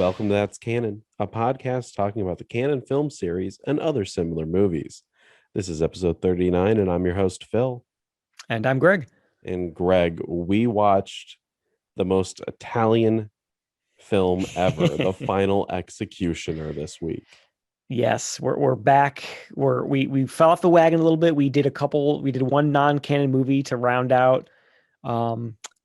welcome to That's Canon, a podcast talking about the Canon film series and other similar movies. This is episode 39, and I'm your host, Phil. And I'm Greg. And Greg, we watched the most Italian film ever, The Final Executioner, this week. Yes, we're back. We fell off the wagon a little bit. We did one non-canon movie to round out.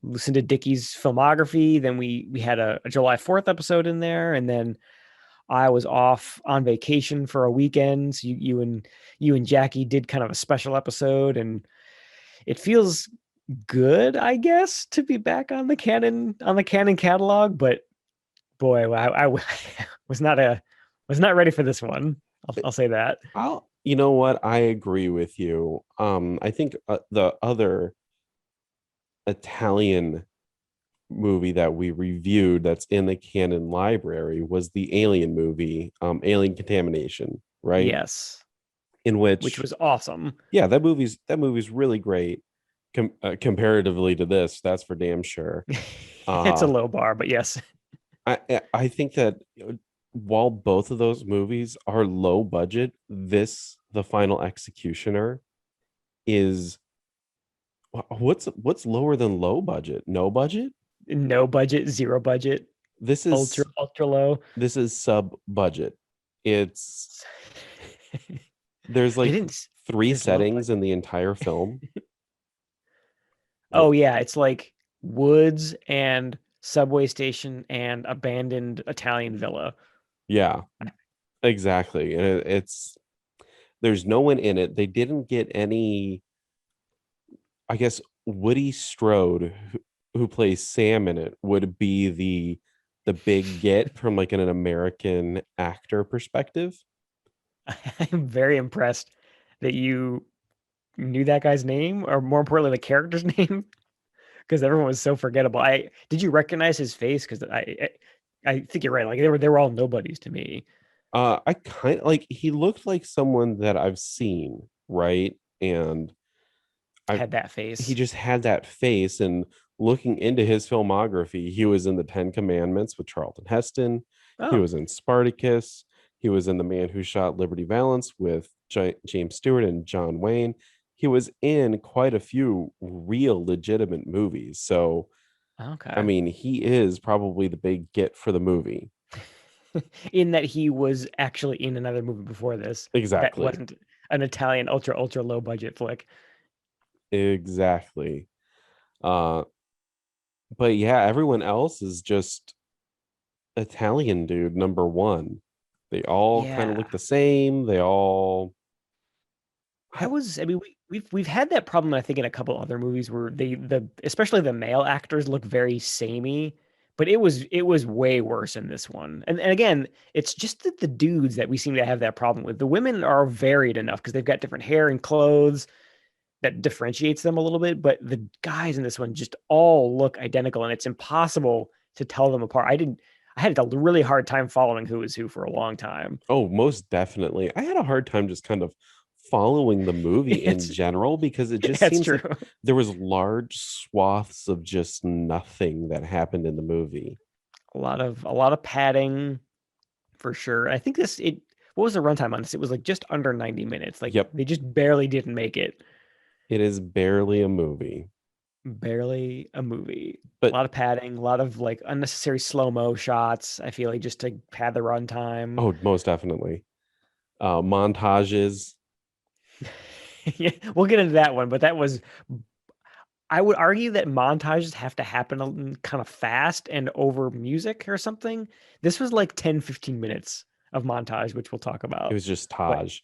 Listened to Dickie's filmography. Then we had a July 4th episode in there, and then I was off on vacation for a weekend. So you and Jackie did kind of a special episode, and it feels good, I guess, to be back on the canon catalog. But boy, I was not ready for this one. I'll say that. You know what? I agree with you. I think the other Italian movie that we reviewed that's in the canon library was the Alien movie, Alien Contamination, right? Yes. In which was awesome. Yeah, that movie's really great comparatively to this. That's for damn sure. It's a low bar, but yes. I think that while both of those movies are low budget, The Final Executioner, is what's lower than low budget? No budget? No budget, zero budget. This is ultra low. This is sub budget. It's there's like three settings in the entire film. Oh yeah, it's like woods and subway station and abandoned Italian villa. Yeah, exactly. And there's no one in it. They didn't get any. I guess Woody Strode, who plays Sam in it, would be the big get from like an American actor perspective. I'm very impressed that you knew that guy's name, or more importantly, the character's name, because everyone was so forgettable. Did you recognize his face? Because I think you're right. Like they were all nobodies to me. I kind of like, he looked like someone that I've seen, right? And had that face. He just had that face. And looking into his filmography, he was in The Ten Commandments with Charlton Heston. He was in Spartacus. He was in The Man Who Shot Liberty Valance with James Stewart and John Wayne. He was in quite a few real legitimate movies. So, okay. I mean, he is probably the big get for the movie. In that he was actually in another movie before this. Exactly. That wasn't an Italian ultra low budget flick. Exactly. But yeah, everyone else is just Italian dude number one. They all kind of look the same. They all. I mean, we've had that problem, I think, in a couple other movies where especially the male actors look very samey, but it was way worse in this one. And again, it's just that the dudes that we seem to have that problem with. The women are varied enough because they've got different hair and clothes that differentiates them a little bit, but the guys in this one just all look identical, and it's impossible to tell them apart. I had a really hard time following who was who for a long time. Oh, most definitely. I had a hard time just kind of following the movie in general, because it just seems like there was large swaths of just nothing that happened in the movie. A lot of padding for sure. I think what was the runtime on this? It was like just under 90 minutes. Like, They just barely didn't make it. It is barely a movie. Barely a movie. But a lot of padding, a lot of like unnecessary slow-mo shots, I feel like, just to pad the runtime. Oh, most definitely. Montages. Yeah, we'll get into that one, but I would argue that montages have to happen kind of fast and over music or something. This was like 10, 15 minutes of montage, which we'll talk about. It was just Taj.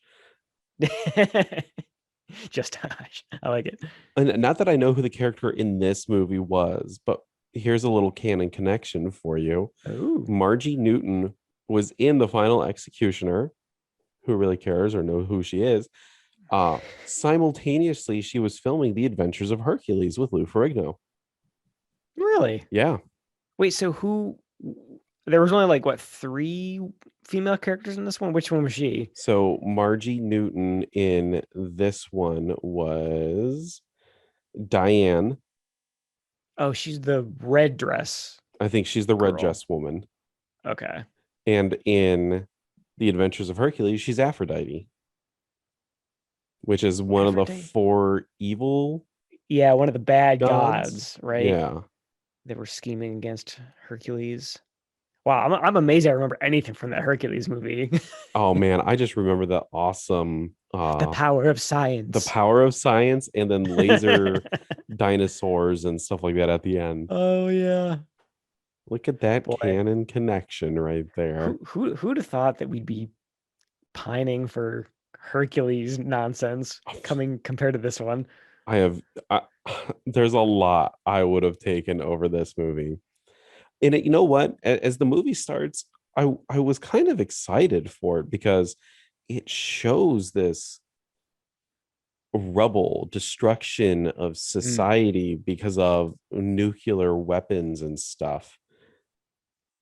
Just Taj. I like it. And not that I know who the character in this movie was, but here's a little canon connection for you. Ooh. Margie Newton was in The Final Executioner. Who really cares or know who she is? Simultaneously, she was filming The Adventures of Hercules with Lou Ferrigno. Really? Yeah. Wait, so there was only like 3 female characters in this one? Which one was she? So Margie Newton in this one was Diane. Oh, she's the red dress. I think she's the red dress woman. Okay. And in The Adventures of Hercules, she's Aphrodite, which is one of the Aphrodite. four evil Yeah, one of the bad gods. gods, right? Yeah. That were scheming against Hercules. Wow, I'm amazed I remember anything from that Hercules movie. Oh man, I just remember the awesome The power of the science. power of science and then laser dinosaurs and stuff like that at the end. Oh yeah. Look at that Boy, canon connection right there. who'd have thought that we'd be pining for Hercules nonsense coming compared to this one? I have I, there's a lot I would have taken over this movie. And you know what? As the movie starts, I was kind of excited for it because it shows this rubble, destruction of Mm. society because of nuclear weapons and stuff.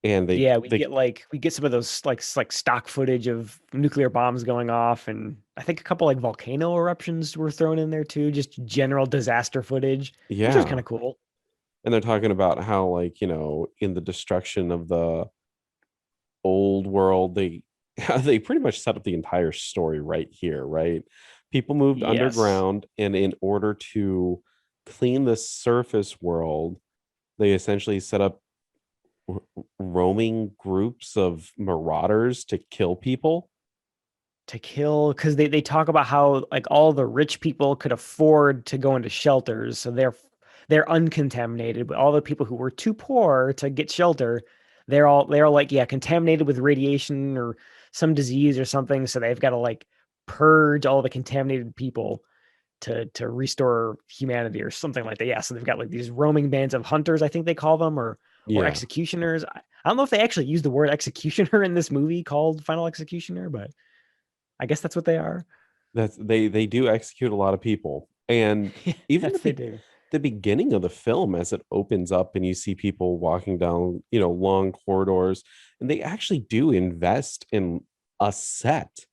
And Yeah, they we get some of those like stock footage of nuclear bombs going off, and I think a couple like volcano eruptions were thrown in there too, just general disaster footage, which was kind yeah. of cool. And they're talking about how, like, in the destruction of the old world, they they pretty much set up the entire story right here, right? People moved Yes. underground, and in order to clean the surface world, they essentially set up r- roaming groups of marauders to kill people. To kill because they talk about how like all the rich people could afford to go into shelters, so they're uncontaminated, but all the people who were too poor to get shelter, they're all like, yeah, contaminated with radiation or some disease or something, so they've got to like purge all the contaminated people to restore humanity or something like that. Yeah, so they've got like these roaming bands of hunters, I think they call them, or Yeah, executioners. I don't know if they actually use the word executioner in this movie called Final Executioner, but I guess that's what they are. they do execute a lot of people. And even Yes, they do. the beginning of the film, as it opens up and you see people walking down, long corridors, and they actually do invest in a set.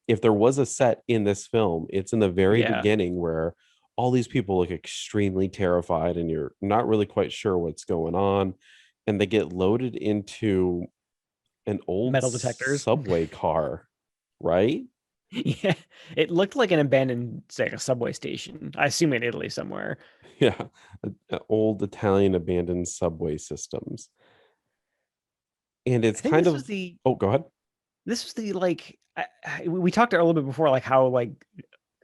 If there was a set in this film, it's in the very Yeah. beginning where all these people look extremely terrified and you're not really quite sure what's going on. And they get loaded into an old Metal detectors. subway car, right? Yeah. It looked like an abandoned, say, like a subway station. I assume in Italy somewhere. Yeah, old Italian abandoned subway systems. And I it's think kind of, oh, go ahead. this was the like we talked a little bit before like how like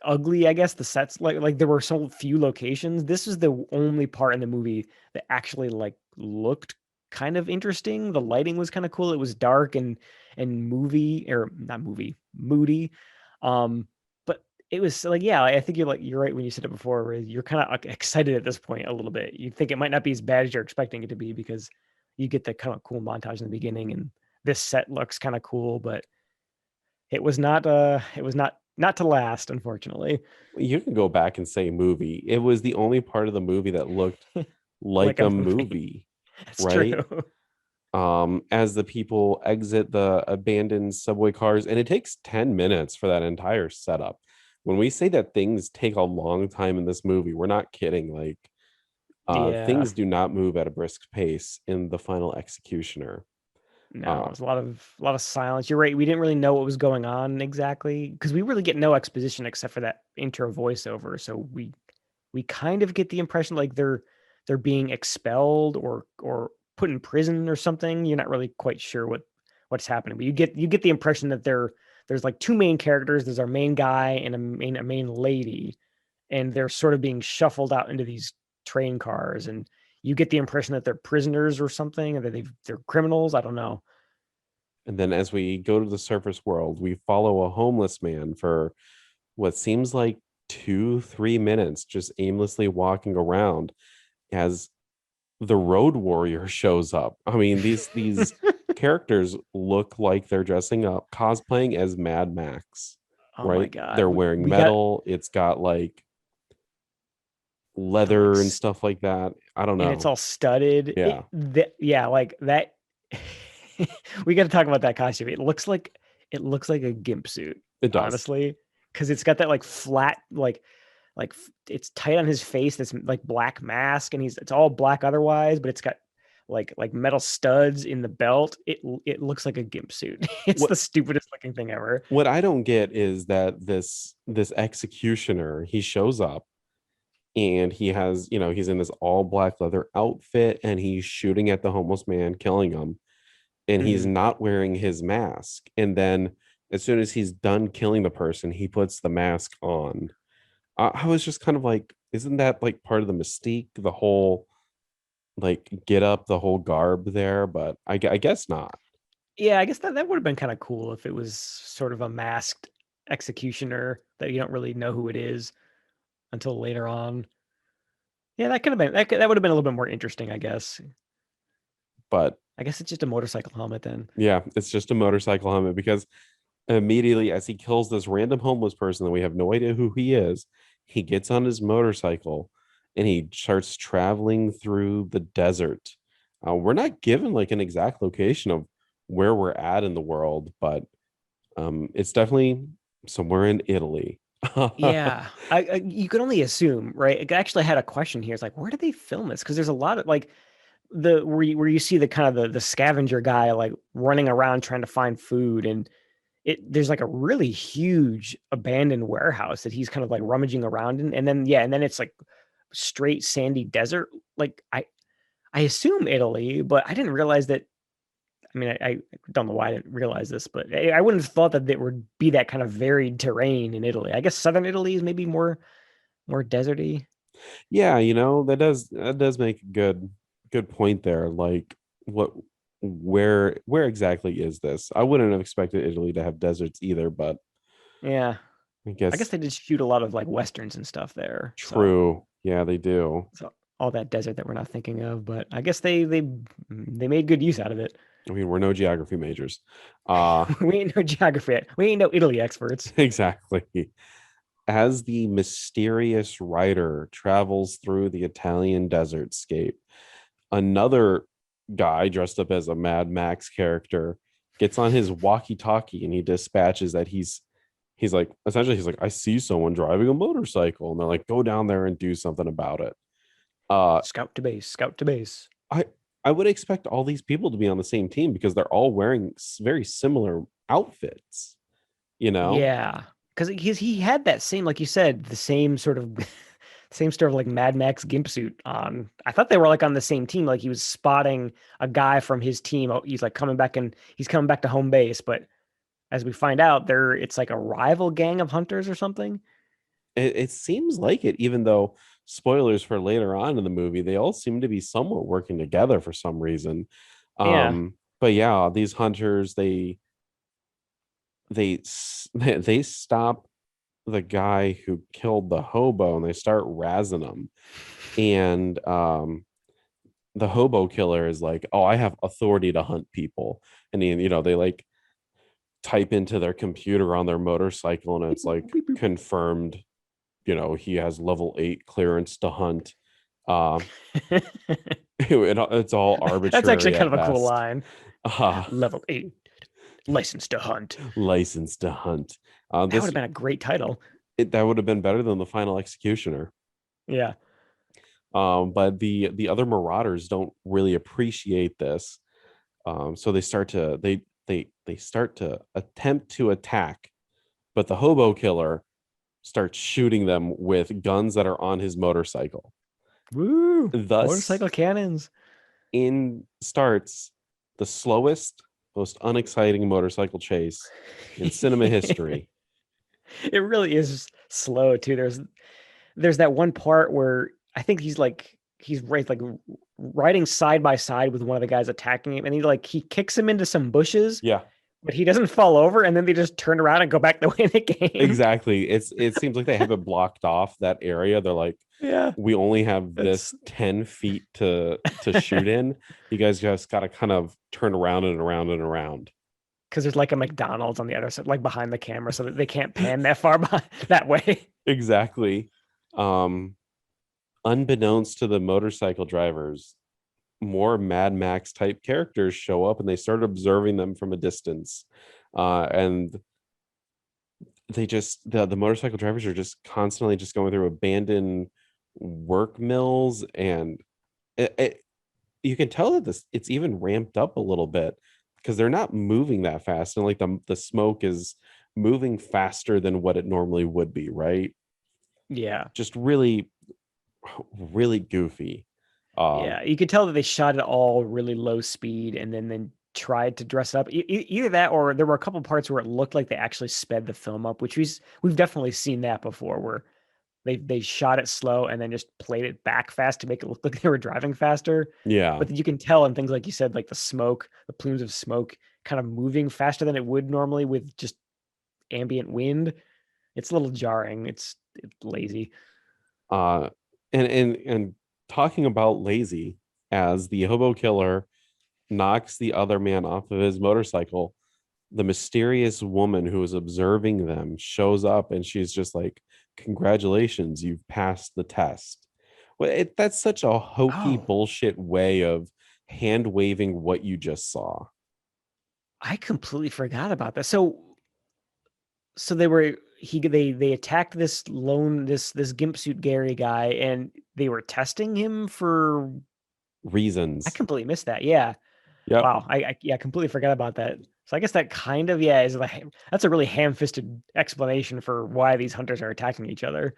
ugly I guess the sets like there were so few locations. This is the only part in the movie that actually like looked kind of interesting. The lighting was kind of cool. It was dark and movie or not movie moody. But it was like, yeah, I think you're right when you said it before, where you're kind of excited at this point a little bit. You think it might not be as bad as you're expecting it to be because you get the kind of cool montage in the beginning, and this set looks kind of cool, but it was not to last, unfortunately. You can go back and say movie. It was the only part of the movie that looked Like like a a movie. movie, That's right? true. As the people exit the abandoned subway cars, and it takes 10 minutes for that entire setup. When we say that things take a long time in this movie, we're not kidding. Like, Yeah. things do not move at a brisk pace in The Final Executioner. No, Uh, it was a lot of silence. You're right. We didn't really know what was going on exactly because we really get no exposition except for that intro voiceover. So we kind of get the impression like they're being expelled or put in prison or something. You're not really quite sure what's happening, but you get the impression that there's like two main characters. There's our main guy and a main lady, and they're sort of being shuffled out into these train cars, and you get the impression that they're prisoners or something, or that they're criminals. I don't know. and then as we go to the surface world, we follow a homeless man for what seems like 2 3 minutes, just aimlessly walking around as the road warrior shows up. I mean, these characters look like they're dressing up, cosplaying as Mad Max, Oh my right? god, They're we wearing we got metal. It's got like the like, leather and stuff like that. I don't and it's know. all studded. Yeah, Yeah, like that. We got to talk about that costume. It looks like a gimp suit, it does. honestly, because it's got that like flat it's tight on his face. This like black mask, and it's all black otherwise, but it's got like metal studs in the belt. It looks like a gimp suit. It's what the stupidest looking thing ever. what I don't get is that this executioner, he shows up and he has, he's in this all black leather outfit and he's shooting at the homeless man, killing him, and he's Hmm. not wearing his mask. And then as soon as he's done killing the person, he puts the mask on. I was just kind of like, isn't that like part of the mystique, the whole like get up, the whole garb there? But I guess not. Yeah, I guess that would have been kind of cool if it was sort of a masked executioner that you don't really know who it is until later on. Yeah, that could have been that would have been a little bit more interesting, I guess. But I guess it's just a motorcycle helmet then. yeah, it's just a motorcycle helmet because immediately as he kills this random homeless person that we have no idea who he is, he gets on his motorcycle and he starts traveling through the desert. We're not given like an exact location of where we're at in the world, but it's definitely somewhere in Italy. Yeah, I you could only assume, right? I actually had a question here. It's like, where did they film this? Because there's a lot of like the where you see the kind of the scavenger guy like running around trying to find food, and there's like a really huge abandoned warehouse that he's kind of like rummaging around in, and then yeah, and then it's like straight sandy desert. Like I assume Italy, but I didn't realize that. I mean, I don't know why I didn't realize this, but I wouldn't have thought that there would be that kind of varied terrain in Italy. I guess southern Italy is maybe more deserty. Yeah, that does make a good point there. Like what where exactly is this? I wouldn't have expected Italy to have deserts either, but Yeah, I I guess guess they did shoot a lot of like westerns and stuff there. true. Yeah, they do. So all that desert that we're not thinking of, but I guess they made good use out of it. I mean, we're no geography majors. Uh We ain't no geography. We ain't no Italy experts. exactly. As the mysterious writer travels through the Italian desert scape, another guy dressed up as a Mad Max character gets on his walkie-talkie and he dispatches that he's like, essentially he's like, I see someone driving a motorcycle, and they're like, go down there and do something about it. uh Scout to base, scout to base. i I would expect all these people to be on the same team because they're all wearing very similar outfits, you know. Yeah, because he had that same, like you said, the same sort of same sort of like Mad Max gimp suit on. I thought they were like on the same team. Like he was spotting a guy from his team. Oh, he's like coming back and he's coming back to home base. But as we find out, it's like a rival gang of hunters or something. It seems like it, even though spoilers for later on in the movie, they all seem to be somewhat working together for some reason. Yeah. But yeah, these hunters, they they stop the guy who killed the hobo and they start razzing him. And the hobo killer is like, oh, I have authority to hunt people. And they like type into their computer on their motorcycle and Beep, it's like boop, beep, confirmed, he has level 8 clearance to hunt. uh boop. it's all That's actually arbitrary kind at of a cool best. line. uh Level 8, license to hunt. License to hunt. That would This have been a great title. That would have been better than the final executioner. Yeah. But the other marauders don't really appreciate this. So they start to attempt to attack, but the hobo killer starts shooting them with guns that are on his motorcycle. Woo! Thus, Motorcycle cannons. in starts the slowest, most unexciting motorcycle chase in cinema history. It really is slow too. There's that one part where I think he's right like riding side by side with one of the guys attacking him, and he kicks him into some bushes, Yeah, but he doesn't fall over, and then they just turn around and go back the way they came. exactly. It seems like they have it blocked off that area. They're like, Yeah, we only have that's this 10 feet to shoot in. You guys just got to kind of turn around and around and around. because there's like a McDonald's on the other side, like behind the camera, so that they can't pan that far behind that way. Exactly. um Unbeknownst to the motorcycle drivers, more Mad Max type characters show up and they start observing them from a distance. And the motorcycle drivers are just constantly just going through abandoned work mills, and it you can tell that this it's even ramped up a little bit because they're not moving that fast, and like the smoke is moving faster than what it normally would be, right? Yeah. Just really, really goofy. Yeah, you could tell that they shot it all really low speed and then tried to dress up. Either that or there were a couple parts where it looked like they actually sped the film up, which we've definitely seen that before, where they shot it slow and then just played it back fast to make it look like they were driving faster. Yeah. But you can tell in things like you said, like the smoke, the plumes of smoke, kind of moving faster than it would normally with just ambient wind. It's a little jarring. It's lazy. Uh, and talking about lazy, as the hobo killer knocks the other man off of his motorcycle, the mysterious woman who is observing them shows up and she's just like, congratulations, you've passed the test. Well, that's such a hokey Oh, bullshit way of hand waving what you just saw. I completely forgot about that. So they attacked this gimp suit Gary guy and they were testing him for. I Reasons. completely missed that. Yeah. Yep. Wow. I completely forgot about that. So I guess that kind of, yeah, is like that's a really ham-fisted explanation for why these hunters are attacking each other.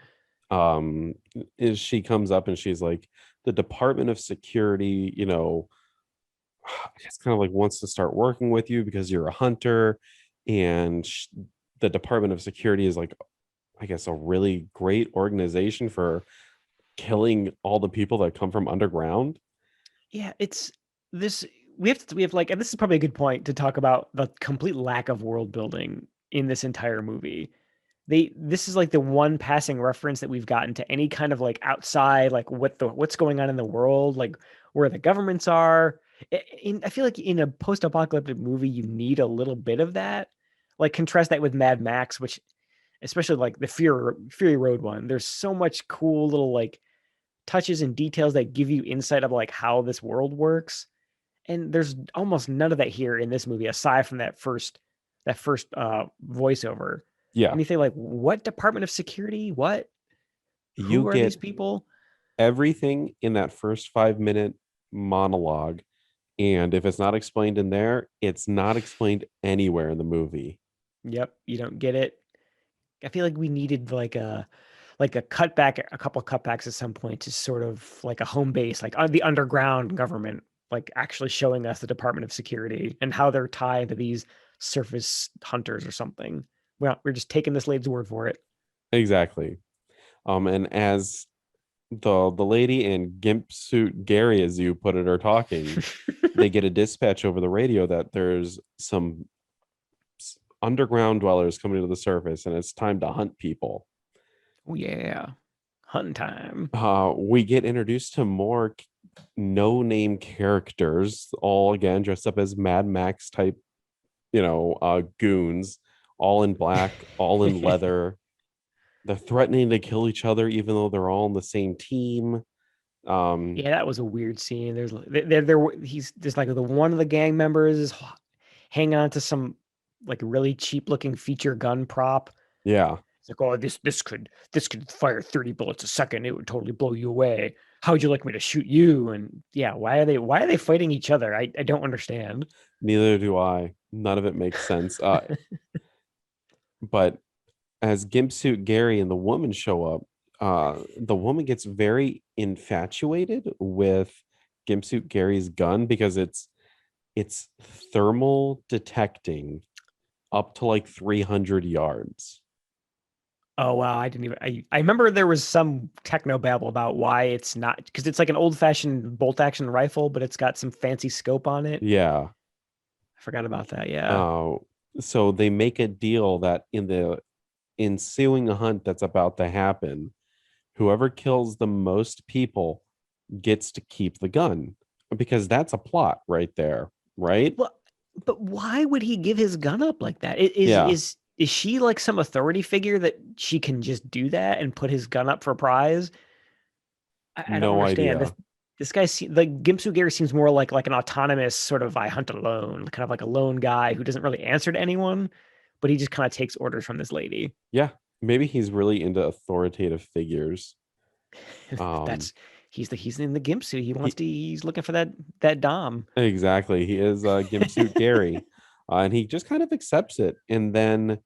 um is she comes up and she's like, the Department of Security, it's kind of like wants to start working with you because you're a hunter, and the Department of Security is like, I guess, a really great organization for killing all the people that come from underground. Yeah, it's this we have like, and this is probably a good point to talk about the complete lack of world building in this entire movie. This is like the one passing reference that we've gotten to any kind of like outside, like what's going on in the world, like where the governments are. I feel like in a post-apocalyptic movie you need a little bit of that. Like contrast that with Mad Max, which especially like the Fury Road one, there's so much cool little like touches and details that give you insight of like how this world works, and there's almost none of that here in this movie aside from that first voiceover. Yeah, And you think like, what Department of Security? What? you Who are these get people? everything in that first 5 minute monologue, and if it's not explained in there, it's not explained anywhere in the movie. Yep, you don't get it. I feel like we needed like a cutback, a couple cutbacks at some point to sort of like a home base, like on the underground government, like actually showing us the Department of Security and how they're tied to these surface hunters or something. Well, we're just taking this lady's word for it. Exactly. And as the lady and gimp suit Gary, as you put it, are talking, they get a dispatch over the radio that there's some underground dwellers coming to the surface and it's time to hunt people. Oh yeah, hunting time. We get introduced to more no name characters, all again dressed up as Mad Max type, goons, all in black, all in leather. They're threatening to kill each other even though they're all on the same team. um Yeah, that was a weird scene. He's just like the one of the gang members is hanging on to some like really cheap looking feature gun prop. yeah, It's like, oh, this could fire 30 bullets a second. It would totally blow you away. How would you like me to shoot you? And yeah, why are they fighting each other? I don't understand. neither do I. None of it makes sense. But as gimp suit Gary and the woman show up, the woman gets very infatuated with gimp suit Gary's gun because it's thermal detecting up to like 300 yards. Oh wow, I didn't even I remember there was some techno babble about why it's not, because it's like an old fashioned bolt action rifle, but it's got some fancy scope on it. Yeah. I forgot about that. Yeah. Uh, so they make a deal that in the ensuing hunt that's about to happen, whoever kills the most people gets to keep the gun, because that's a plot right there, right? Well, but why would he give his gun up like that? Is Yeah, is is she like some authority figure that she can just do that and put his gun up for prize? I don't no understand. This idea. this guy like Gimsu Gary seems more like an autonomous sort of I hunt alone, kind of like a lone guy who doesn't really answer to anyone, but he just kind of takes orders from this lady. Yeah, maybe he's really into authoritative figures. um That's he's in the gimp suit. He He's looking for that dom. exactly. He is Gimp Suit Gary. And he just kind of accepts it. And then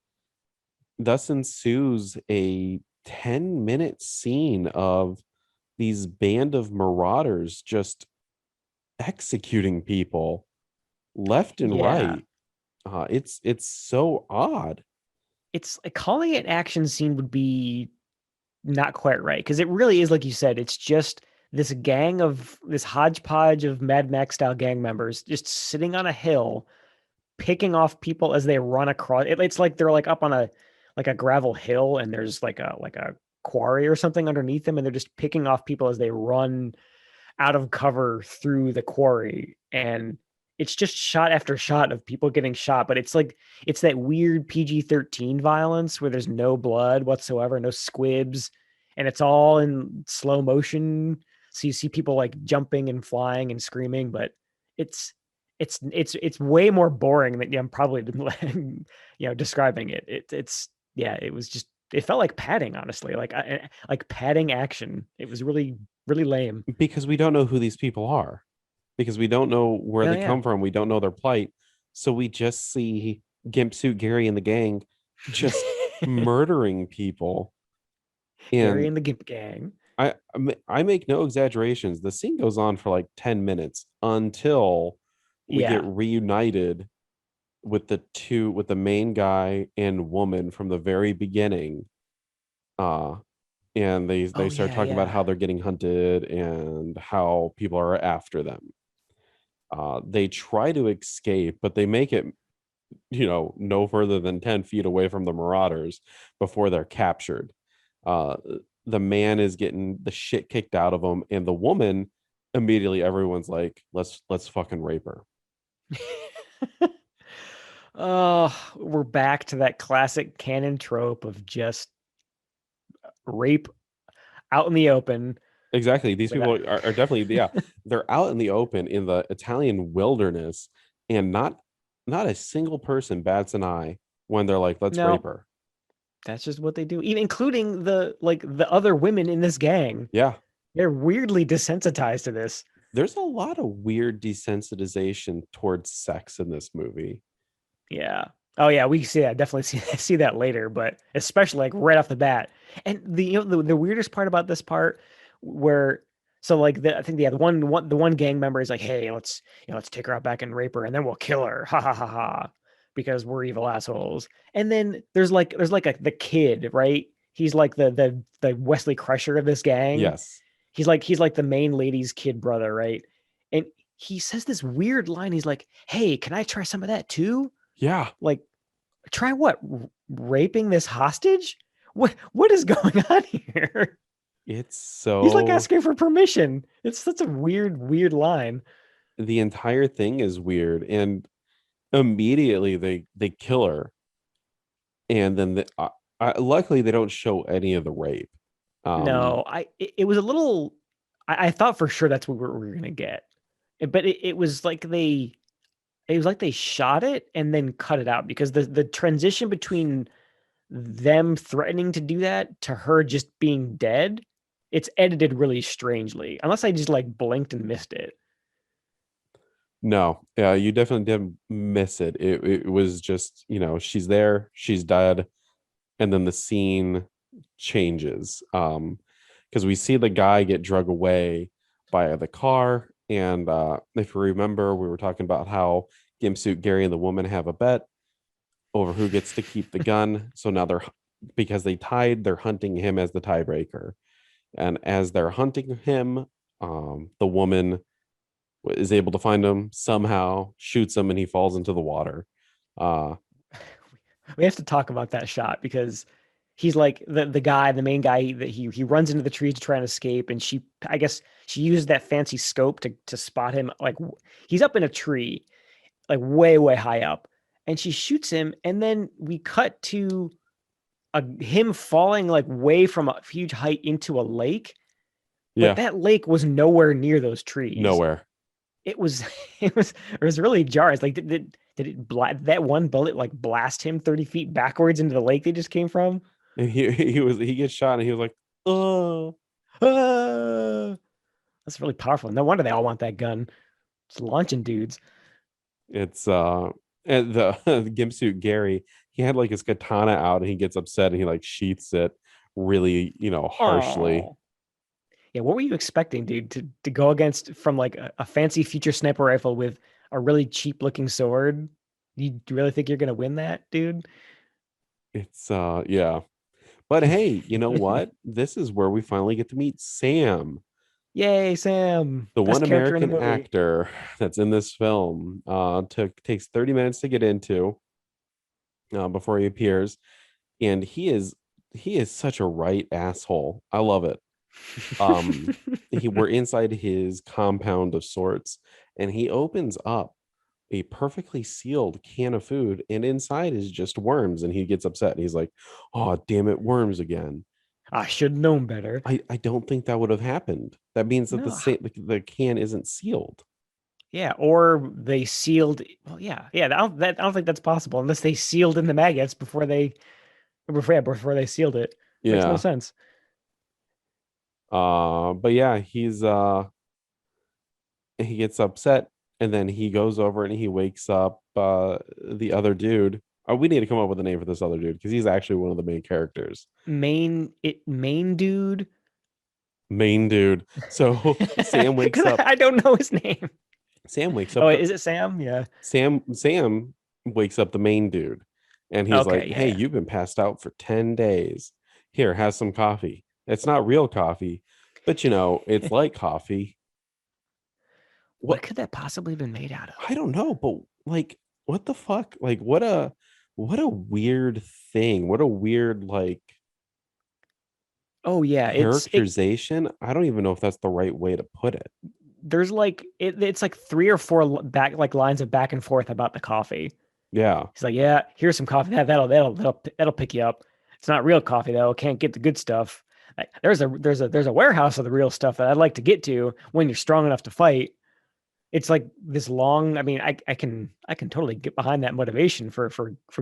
thus ensues a 10-minute scene of these band of marauders just executing people left and Yeah. right. It's so odd. It's calling it action scene would be not quite right because it really is like you said. It's just this hodgepodge of Mad Max style gang members just sitting on a hill, picking off people as they run across. It's like they're like up on a gravel hill and there's like a quarry or something underneath them, and they're just picking off people as they run out of cover through the quarry. And it's just shot after shot of people getting shot, but it's like it's that weird PG-13 violence where there's no blood whatsoever, no squibs, and it's all in slow motion. So you see people like jumping and flying and screaming, but it's it's way more boring than I'm probably describing it. It's yeah, it was just it felt like padding, honestly, like padding action. It was really lame. Because we don't know who these people are, because we don't know where Oh they yeah. come from, we don't know their plight. So we just see Gimp Suit Gary and the gang just murdering people. Gary And and the Gimp Gang. I make no exaggerations. The scene goes on for like 10 minutes until we get Yeah. reunited with the main guy and woman from the very beginning. Uh and they Oh start yeah, talking about yeah. how they're getting hunted and how people are after them. They try to escape, but they make it, no further than 10 feet away from the marauders before they're captured. Uh, the man is getting the shit kicked out of him, and the woman, immediately everyone's like, let's fucking rape her. Oh, we're back to that classic canon trope of just rape out in the open Exactly. These without people are definitely, yeah, they're out in the open in the Italian wilderness, and not a single person bats an eye when they're like, let's rape no, her. that's just what they do. Even including the other women in this gang. Yeah. They're weirdly desensitized to this. There's a lot of weird desensitization towards sex in this movie. Yeah. Oh yeah, we see that. Definitely see that later, but especially like right off the bat. And the weirdest part about this part where so like I think the one gang member is like, hey, let's take her out back and rape her, and then we'll kill her. Ha ha ha ha. Because we're evil assholes. And then there's like the kid, right? He's like the Wesley Crusher of this gang. Yes. He's like the main lady's kid brother, right? And he says this weird line. He's like, "Hey, can I try some of that too?" Yeah. Like, try what? Raping this hostage? What is going on here? It's He's like so asking for permission. It's such a weird line. the entire thing is weird, and immediately they kill her, and then luckily they don't show any of the rape. um No, it was a little. I thought for sure that's what we were gonna get, but it was like they shot it and then cut it out because the transition between them threatening to do that to her just being dead, it's edited really strangely. Unless I just like blinked and missed it. no, yeah, you definitely didn't miss it. It was just, she's there, she's dead, and then the scene changes. Because we see the guy get drug away by the car. And if you remember, we were talking about how Gimp Gary and the woman have a bet over who gets to keep the gun. So now because they're hunting him as the tiebreaker. And as they're hunting him, the woman is able to find him somehow, shoots him, and he falls into the water. Uh, We have to talk about that shot because he's like the main guy that he runs into the trees to try and escape, and I guess she used that fancy scope to spot him. Like he's up in a tree, like way high up, and she shoots him, and then we cut to him falling like way from a huge height into a lake, but yeah, that lake was nowhere near those trees. nowhere. It was it was really jarring. It's like that one bullet like blast him 30 feet backwards into the lake they just came from? And he gets shot, and he was like, oh. Ah! That's really powerful. No wonder they all want that gun. It's launching dudes. It's and the gimp suit Gary, he had like his katana out and he gets upset and he like sheaths it really, harshly. Oh. Yeah, what were you expecting, dude? To go against from like a fancy future sniper rifle with a really cheap looking sword? You really think you're gonna win that, dude? It's yeah. But hey, you know what? This is where we finally get to meet Sam, Yay, Sam. the one Best character in the American movie. actor that's in this film. Takes 30 minutes to get into before he appears, and he is such a right asshole. I love it. We're inside his compound of sorts, and he opens up a perfectly sealed can of food, and inside is just worms, and he gets upset and he's like, "Oh, damn it, worms again." I should have known better. I don't think that would have happened. That means that No, the can isn't sealed. yeah, or they sealed. Well, yeah. I don't think that's possible unless they sealed in the maggots before they sealed it. Makes no Yeah. sense. But yeah, he gets upset, and then he goes over and he wakes up the other dude. Oh, we need to come up with a name for this other dude because he's actually one of the main characters. Main dude. Main dude. So Sam wakes Because up. I don't know his name. Sam wakes Oh, up wait, the is it Sam? Yeah. Sam wakes up the main dude, and he's Okay, like, "Hey, yeah. you've been passed out for 10 days. Here, have some coffee. It's not real coffee, but it's like coffee." What What? could that possibly have been made out of? I don't know, but like, what the fuck? Like, what a weird thing. What a weird like Oh yeah, characterization. I don't even know if that's the right way to put it. there's like it's like three or four back like lines of back and forth about the coffee. Yeah, He's like, yeah, here's some coffee. That'll pick you up. It's not real coffee though. Can't get the good stuff. Like, there's a warehouse of the real stuff that I'd like to get to when you're strong enough to fight. It's like this long. I mean, I can totally get behind that motivation for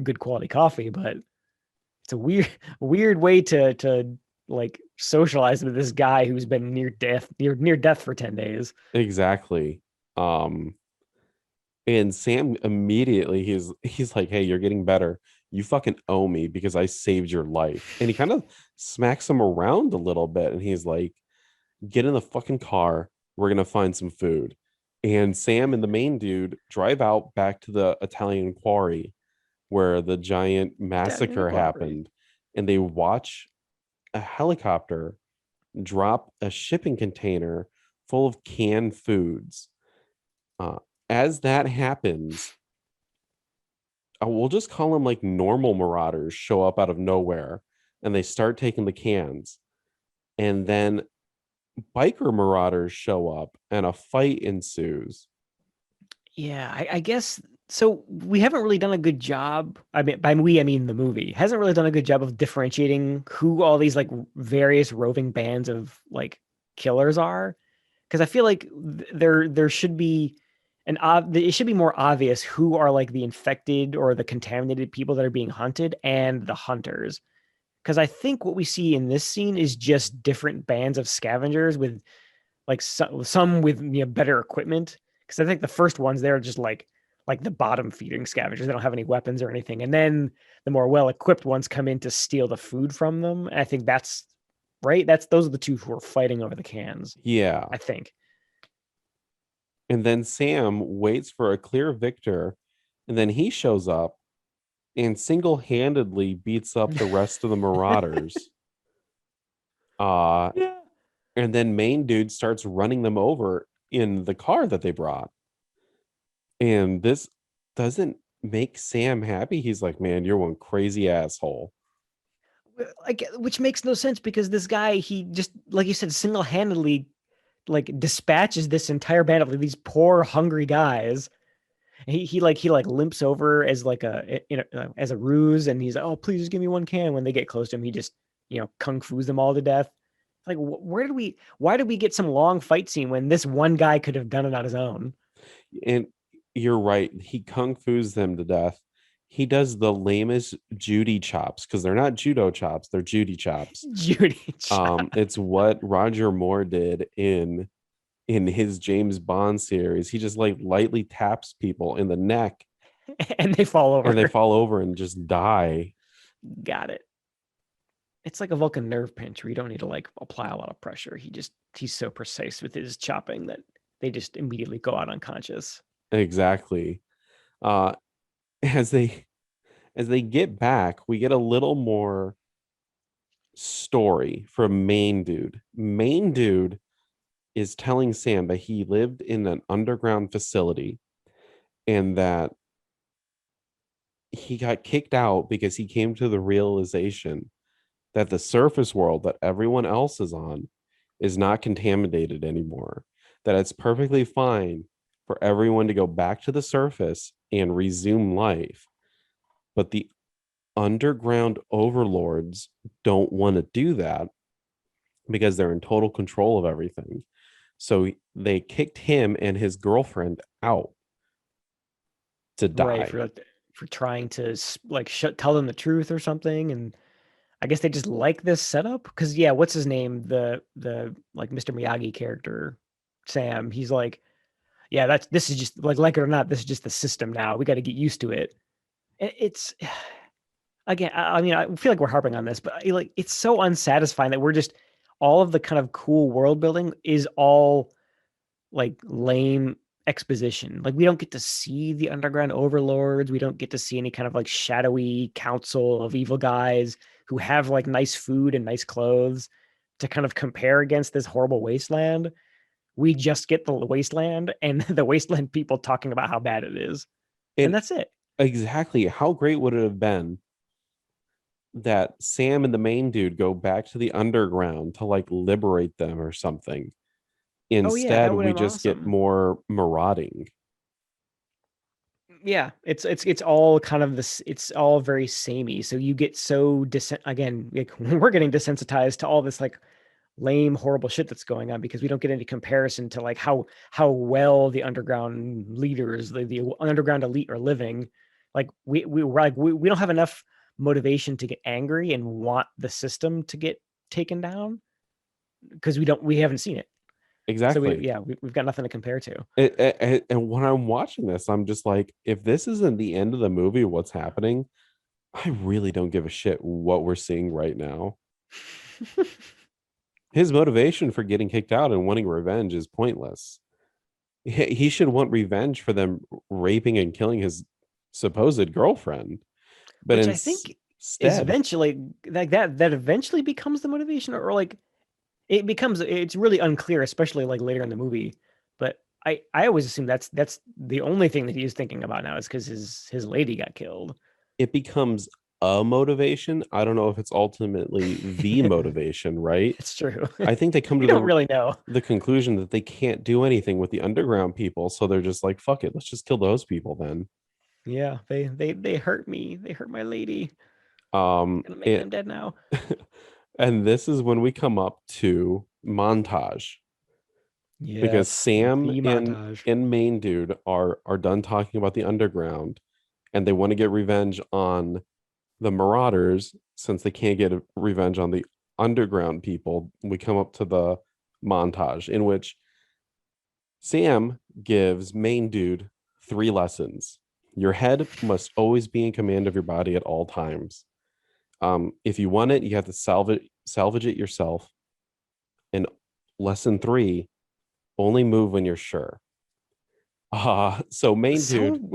good quality coffee, but it's a weird way to like socialize with this guy who's been near death for 10 days. exactly. Um, and Sam immediately he's like, "Hey, you're getting better. You fucking owe me because I saved your life." And he kind of smacks him around a little bit, and he's like, "Get in the fucking car. We're gonna find some food." And Sam and the main dude drive out back to the Italian quarry where the giant Italian massacre quarry. happened, and they watch a helicopter drop a shipping container full of canned foods. Uh, as that happens, we'll just call them like normal marauders show up out of nowhere, and they start taking the cans. And then biker marauders show up and a fight ensues. Yeah, I guess so. We haven't really done a good job. I mean, by we, I mean the movie hasn't really done a good job of differentiating who all these like various roving bands of like killers are. Because I feel like there should be it should be more obvious who are like the infected or the contaminated people that are being hunted and the hunters. Because I think what we see in this scene is just different bands of scavengers with like some with better equipment. Because I think the first ones they're just like the bottom feeding scavengers. They don't have any weapons or anything, and then the more well equipped ones come in to steal the food from them. And I think that's right. That's those are the two who are fighting over the cans. Yeah. I think. And then Sam waits for a clear victor, and then he shows up and single-handedly beats up the rest of the marauders. Uh, Yeah. and then main dude starts running them over in the car that they brought. And this doesn't make Sam happy. He's like, "Man, you're one crazy asshole." Like, which makes no sense because this guy, he just like you said, single-handedly like dispatches this entire band of like, these poor hungry guys. He limps over as like as a ruse, and he's like, oh, please just give me one can. When they get close to him, he just kung fu's them all to death. Like, why did we get some long fight scene when this one guy could have done it on his own? And you're right. He kung fu's them to death. He does the lamest Judy chops because they're not judo chops, they're Judy chops. Judy. It's what Roger Moore did in in his James Bond series, he just like lightly taps people in the neck And they fall and they over. fall over and just die. Got it. It's like a Vulcan nerve pinch where you don't need to like apply a lot of pressure. He's so precise with his chopping that they just immediately go out unconscious. Exactly. Uh as they get back, we get a little more story from Main Dude. Main Dude is telling Sam that he lived in an underground facility and that he got kicked out because he came to the realization that the surface world that everyone else is on is not contaminated anymore, that it's perfectly fine for everyone to go back to the surface and resume life. But the underground overlords don't want to do that because they're in total control of everything. So they kicked him and his girlfriend out to Right, die. for trying to like tell them the truth or something. And I guess they just like this setup because yeah, what's his name? The like Mr. Miyagi character, Sam. He's like, yeah, this is just like it or not, this is just the system now. We got to get used to it. It's again, I mean, I feel like we're harping on this, but like it's so unsatisfying that we're just all of the kind of cool world building is all like lame exposition. Like we don't get to see the underground overlords. We don't get to see any kind of like shadowy council of evil guys who have like nice food and nice clothes to kind of compare against this horrible wasteland. We just get the wasteland and the wasteland people talking about how bad it is. And And that's it. exactly how great would it have been that Sam and the Main Dude go back to the underground to like liberate them or something? Oh yeah, Instead, that would we have been just get awesome. more marauding. Yeah, it's all kind of this. It's all very samey. So you get so again. Like, we're getting desensitized to all this like lame, horrible shit that's going on because we don't get any comparison to like how well the underground leaders, the underground elite are living. Like we don't have enough motivation to get angry and want the system to get taken down because we haven't seen it. So Exactly. we've got nothing to compare to. And when I'm watching this, I'm just like, if this isn't the end of the movie, what's happening? I really don't give a shit what we're seeing right now. His motivation for getting kicked out and wanting revenge is pointless. He should want revenge for them raping and killing his supposed girlfriend. But Which I think is instead, eventually like that eventually becomes the motivation or like it's really unclear, especially like later in the movie. But I always assume that's the only thing that he's thinking about now is because his lady got killed. it becomes a motivation. I don't know if it's ultimately the motivation, right? It's true. I think they come We to don't really know. the conclusion that they can't do anything with the underground people, so they're just like, fuck it, let's just kill those people then. Yeah, they hurt me. They hurt my lady. Gonna make them It dead now. and this is when we come up to montage because Yes, Sam the and montage. Main Dude are done talking about the underground and they want to get revenge on the Marauders since they can't get revenge on the underground people. We come up to the montage in which Sam gives Main Dude 3 lessons. Your head must always be in command of your body at all times. If you want it, you have to salvage it yourself. And lesson 3: only move when you're sure. So Main Dude,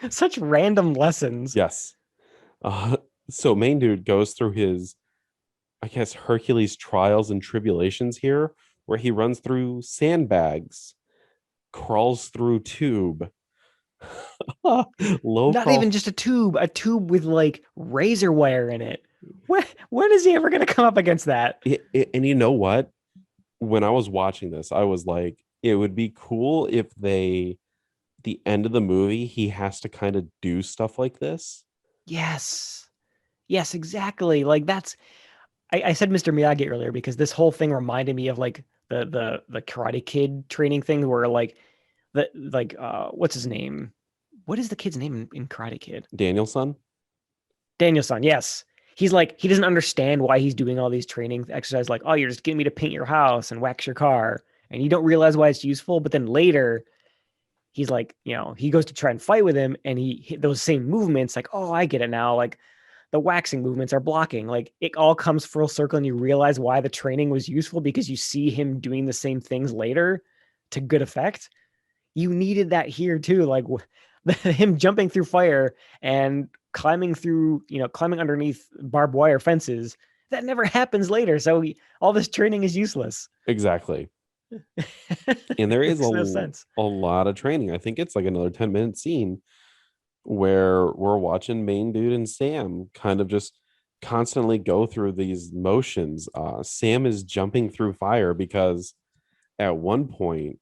So such random lessons. yes. Uh, so Main Dude goes through his, I guess, Hercules trials and tribulations here, where he runs through sandbags, crawls through tube, low Not even crawl. just a tube with like razor wire in it. When is he ever going to come up against that? And you know what? When I was watching this, I was like, it would be cool if the end of the movie, he has to kind of do stuff like this. Yes. Yes, exactly. Like that's I said Mr. Miyagi earlier because this whole thing reminded me of like the Karate Kid training thing where what's his name? What is the kid's name in Karate Kid? Danielson. Danielson, yes. He's like, he doesn't understand why he's doing all these training exercises, like, oh, you're just getting me to paint your house and wax your car. and you don't realize why it's useful. But then later, he's like, he goes to try and fight with him, and he hit those same movements. Like, oh, I get it now. Like the waxing movements are blocking. Like it all comes full circle, and you realize why the training was useful because you see him doing the same things later to good effect. You needed that here too. Like him jumping through fire and climbing through, climbing underneath barbed wire fences. That never happens later. So all this training is useless. Exactly. And there is Makes no sense. a lot of training. I think it's like another 10-minute scene where we're watching main dude and Sam kind of just constantly go through these motions. Sam is jumping through fire because at one point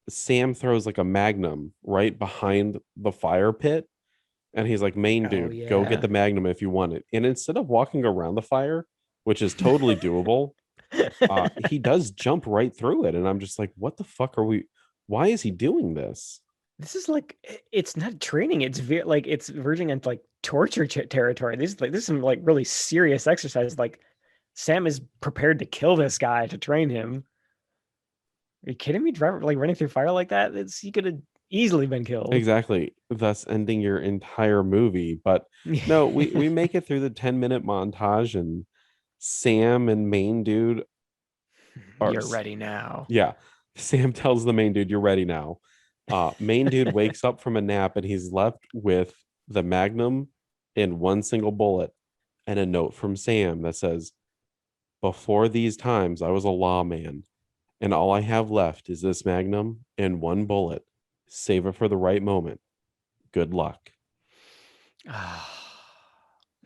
Sam throws like a magnum right behind the fire pit, and he's like, main Oh dude, go get yeah. the magnum if you want it. And instead of walking around the fire, which is totally doable, he does jump right through it. And I'm just like, what the fuck are we, why is he doing this? This is like, it's not training. It's like it's verging into like torture territory. This is some like really serious exercise. Like Sam is prepared to kill this guy to train him. Are you kidding me? Driver like running through fire like that? He could have easily been killed. Exactly, thus ending your entire movie. But no, we make it through the 10-minute montage, and Sam and main dude are, You're ready now. yeah, Sam tells the main dude, you're ready now. Main dude wakes up from a nap, and he's left with the magnum in one single bullet and a note from Sam that says, before these times I was a lawman, and all I have left is this magnum and one bullet. Save it for the right moment. Good luck.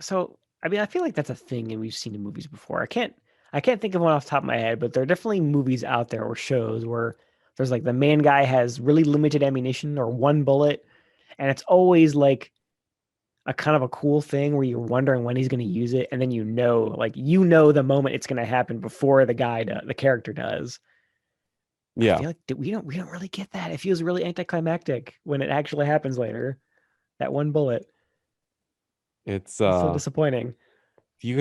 So, I mean, I feel like that's a thing, and we've seen in movies before. I can't think of one off the top of my head, but there are definitely movies out there or shows where there's like the main guy has really limited ammunition or one bullet, and it's always like a kind of a cool thing where you're wondering when he's going to use it, and then the moment it's going to happen before the character does. I Yeah, feel like we don't really get that. It feels really anticlimactic when it actually happens later. That one bullet. it's It's so disappointing. you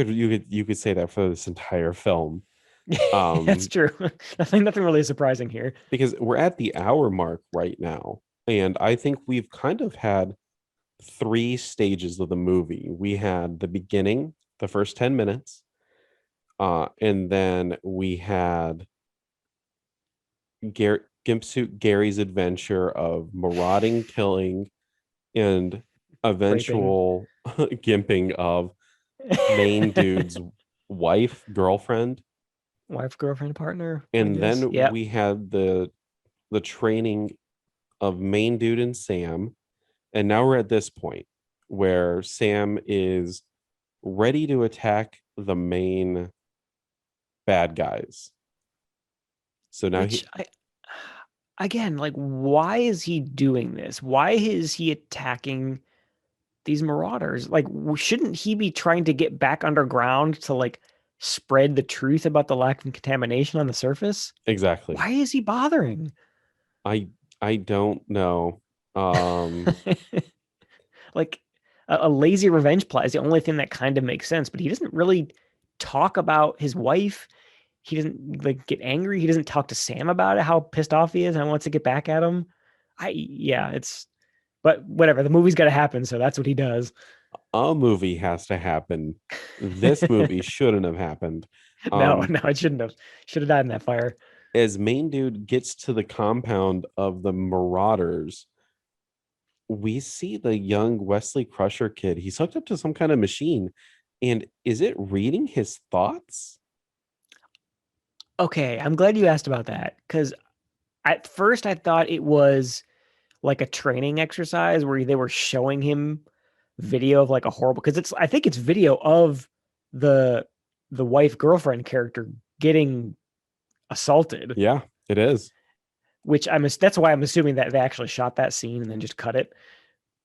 could say that for this entire film. That's Um, true. Nothing really surprising here. because we're at the hour mark right now, and I think we've kind of had three stages of the movie. We had the beginning, the first 10 minutes, and then we had Gimp Suit Gary's adventure of marauding, killing, and Raping. eventual gimping of main dude's wife, girlfriend. Wife, girlfriend, partner, I And guess. then Yep. we had the training of main dude and Sam. And now we're at this point where Sam is ready to attack the main bad guys. So now Which he I again, like, why is he doing this? Why is he attacking these marauders? Like, shouldn't he be trying to get back underground to like spread the truth about the lack of contamination on the surface? exactly. Why is he bothering? I I don't know. Um Like a lazy revenge plot is the only thing that kind of makes sense, but he doesn't really talk about his wife. He doesn't like get angry. He doesn't talk to Sam about it, how pissed off he is and wants to get back at him. Yeah, but whatever. The movie's got to happen, so that's what he does. a movie has to happen. This movie shouldn't have happened. No, Um no, it shouldn't have. Should have died in that fire. as main dude gets to the compound of the marauders, we see the young Wesley Crusher kid. He's hooked up to some kind of machine. And is it reading his thoughts? Okay, I'm glad you asked about that because at first I thought it was like a training exercise where they were showing him video of like a horrible because I think it's video of the the wife girlfriend character getting assaulted, Yeah, it is. which that's why I'm assuming that they actually shot that scene and then just cut it.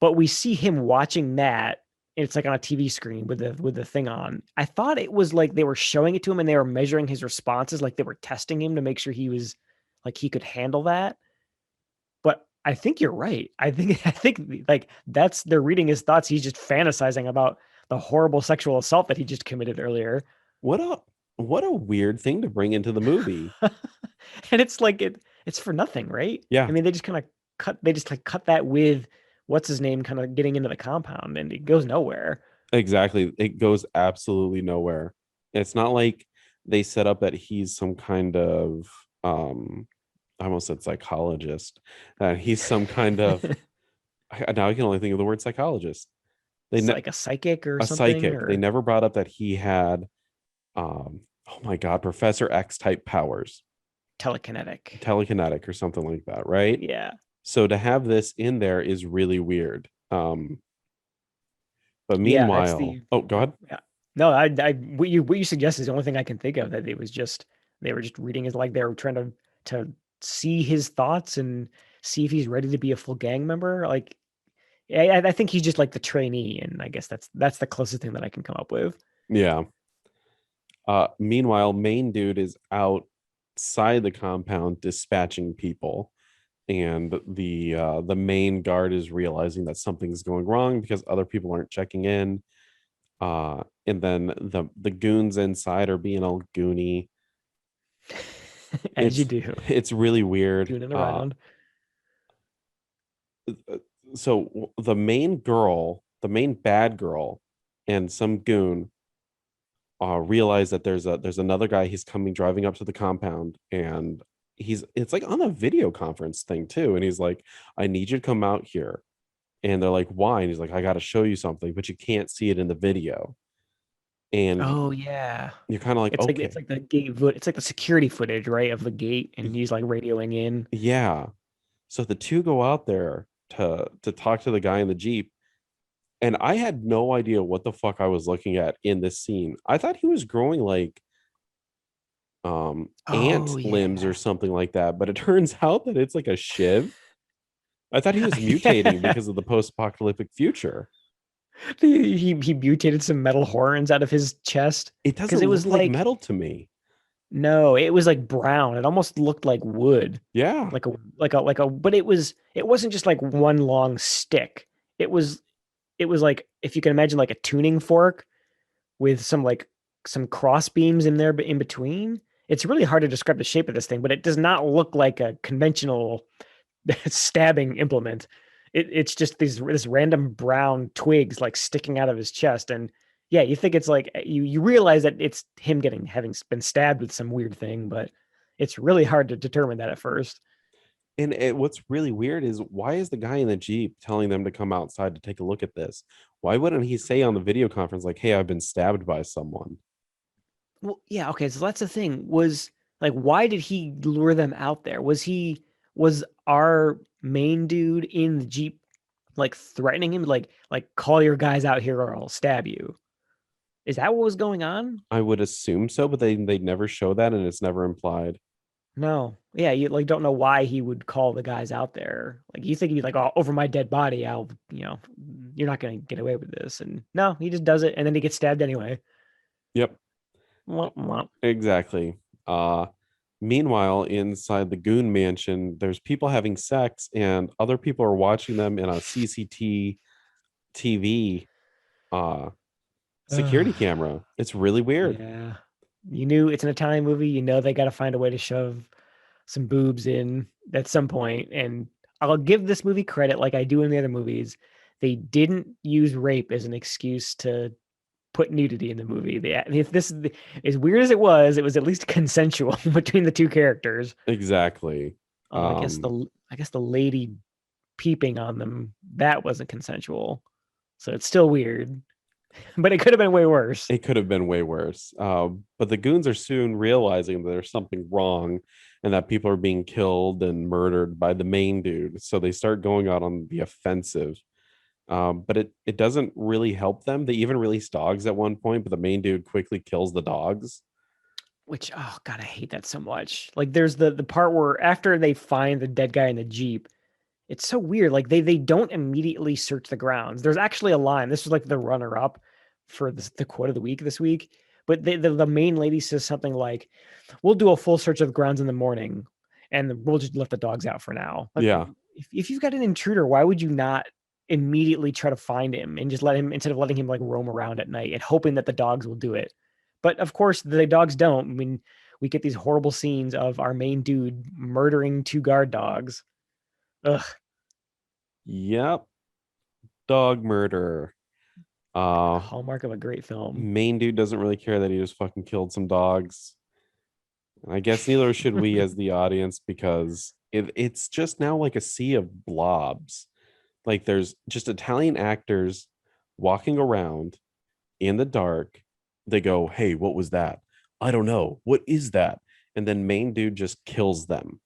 But we see him watching that. And it's like on a TV screen with the thing on. I thought it was like they were showing it to him and they were measuring his responses, like they were testing him to make sure he was like he could handle that. But I think you're right. I think like that's they're reading his thoughts. He's just fantasizing about the horrible sexual assault that he just committed earlier. What a what a weird thing to bring into the movie. And it's like it's for nothing, right? Yeah, I mean, they just like cut that with what's his name kind of getting into the compound, and it goes nowhere. exactly. It goes absolutely nowhere. It's not like they set up that he's some kind of I almost said psychologist. He's some kind of now I can only think of the word psychologist. They It's ne- like a psychic or a something, psychic. They or never brought up that he had oh my god, Professor X type powers, telekinetic. telekinetic or something like that, right? Yeah. So to have this in there is really weird. But Yeah, that's meanwhile, the oh god, yeah. No, what you suggest is the only thing I can think of, that it was just they were just reading his, like they were trying to see his thoughts and see if he's ready to be a full gang member. Like I think he's just like the trainee, and I guess that's the closest thing that I can come up with. yeah. Meanwhile, main dude is outside the compound dispatching people, and the main guard is realizing that something's going wrong because other people aren't checking in. And then the goons inside are being all goony. As you It's do, it's really weird. gooning around. So the main girl, the main bad girl, and some goon realize that there's another guy. He's coming driving up to the compound, and it's like on a video conference thing too. And he's like, "I need you to come out here." And they're like, "Why?" And he's like, "I got to show you something, but you can't see it in the video." And Oh yeah. you're kind of like, It's "Okay, like the it's like the security footage, right, of the gate, and he's like radioing in. yeah." So the two go out there to talk to the guy in the Jeep. And I had no idea what the fuck I was looking at in this scene. I thought he was growing like ant Oh limbs or yeah. something like that, but it turns out that it's like a shiv. I thought he was mutating Yeah. because of the post-apocalyptic future. He mutated some metal horns out of his chest, It because doesn't it was look like like, metal to me. no, it was like brown. It almost looked like wood, Yeah. but it wasn't just like one long stick. It was it was like, if you can imagine, like a tuning fork with some cross beams in there, but in between. It's really hard to describe the shape of this thing, but it does not look like a conventional stabbing implement. It's just this random brown twigs like sticking out of his chest, and yeah, you think it's like, you realize that it's him having been stabbed with some weird thing, but it's really hard to determine that at first. What's really weird is why is the guy in the Jeep telling them to come outside to take a look at this? Why wouldn't he say on the video conference, like, hey, I've been stabbed by someone? Well, yeah, okay, so that's the thing. Was like, why did he lure them out there? Was our main dude in the Jeep like threatening him, like call your guys out here or I'll stab you? Is that what was going on? I would assume so, but they never show that and it's never implied. No. Yeah, you like don't know why he would call the guys out there. Like, you think he'd be like, "Oh, over my dead body, you're not gonna get away with this." And no, he just does it, and then he gets stabbed anyway. Yep. Womp womp. Exactly. Uh, Meanwhile, inside the Goon Mansion, there's people having sex, and other people are watching them in a CCTV uh, security camera. It's really weird. Yeah. You knew it's an Italian movie. You know they got to find a way to shove some boobs in at some point. And I'll give this movie credit, like I do in the other movies. They didn't use rape as an excuse to put nudity in the movie. If this, as weird as it was at least consensual between the two characters. Exactly. Um, I guess the lady peeping on them, that wasn't consensual. So it's still weird, but it could have been way worse. it could have been way worse. But the goons are soon realizing that there's something wrong and that people are being killed and murdered by the main dude. So they start going out on the offensive. But it doesn't really help them. They even release dogs at one point, but the main dude quickly kills the dogs. Which, oh god, I hate that so much. Like, there's the part where after they find the dead guy in the Jeep, it's so weird. Like, they don't immediately search the grounds. There's actually a line. This was like the runner up for the quote of the week this week. But the main lady says something like, "We'll do a full search of the grounds in the morning, and we'll just let the dogs out for now." Like, Yeah. if you've got an intruder, why would you not immediately try to find him and just let him, instead of letting him like roam around at night and hoping that the dogs will do it? But of course, the dogs don't. I mean, we get these horrible scenes of our main dude murdering two guard dogs. Ugh, Yep, dog murder. Uh, hallmark of a great film. Main dude doesn't really care that he just fucking killed some dogs. I guess neither should we as the audience because it's just now like a sea of blobs. Like there's just Italian actors walking around in the dark. They go, "Hey, what was that? I don't know. What is that?" And then main dude just kills them.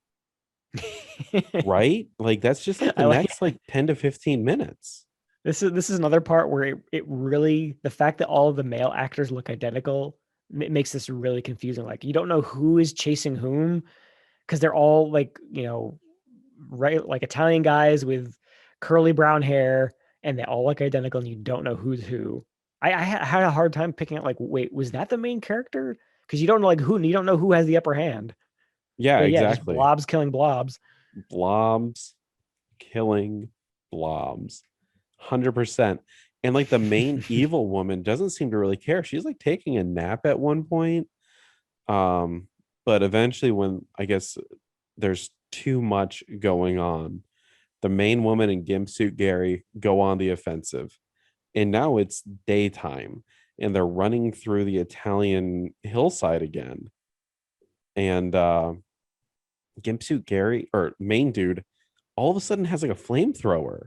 Right? Like that's just like the I like next like 10 to 15 minutes. this is another part where it really, the fact that all of the male actors look identical makes this really confusing. Like you don't know who is chasing whom because they're all like, right, like Italian guys with curly brown hair, and they all look identical, and you don't know who's who. I had a hard time picking out like, wait, was that the main character? Because you don't know like who, you don't know who has the upper hand. Yeah, But yeah, just exactly. blobs killing blobs. Blobs killing blobs. 100%. And like the main evil woman doesn't seem to really care. She's like taking a nap at one point. Um, but eventually when I guess there's too much going on, the main woman and Gimp Suit Gary go on the offensive. And now it's daytime and they're running through the Italian hillside again. And Gimp Suit Gary or main dude all of a sudden has like a flamethrower.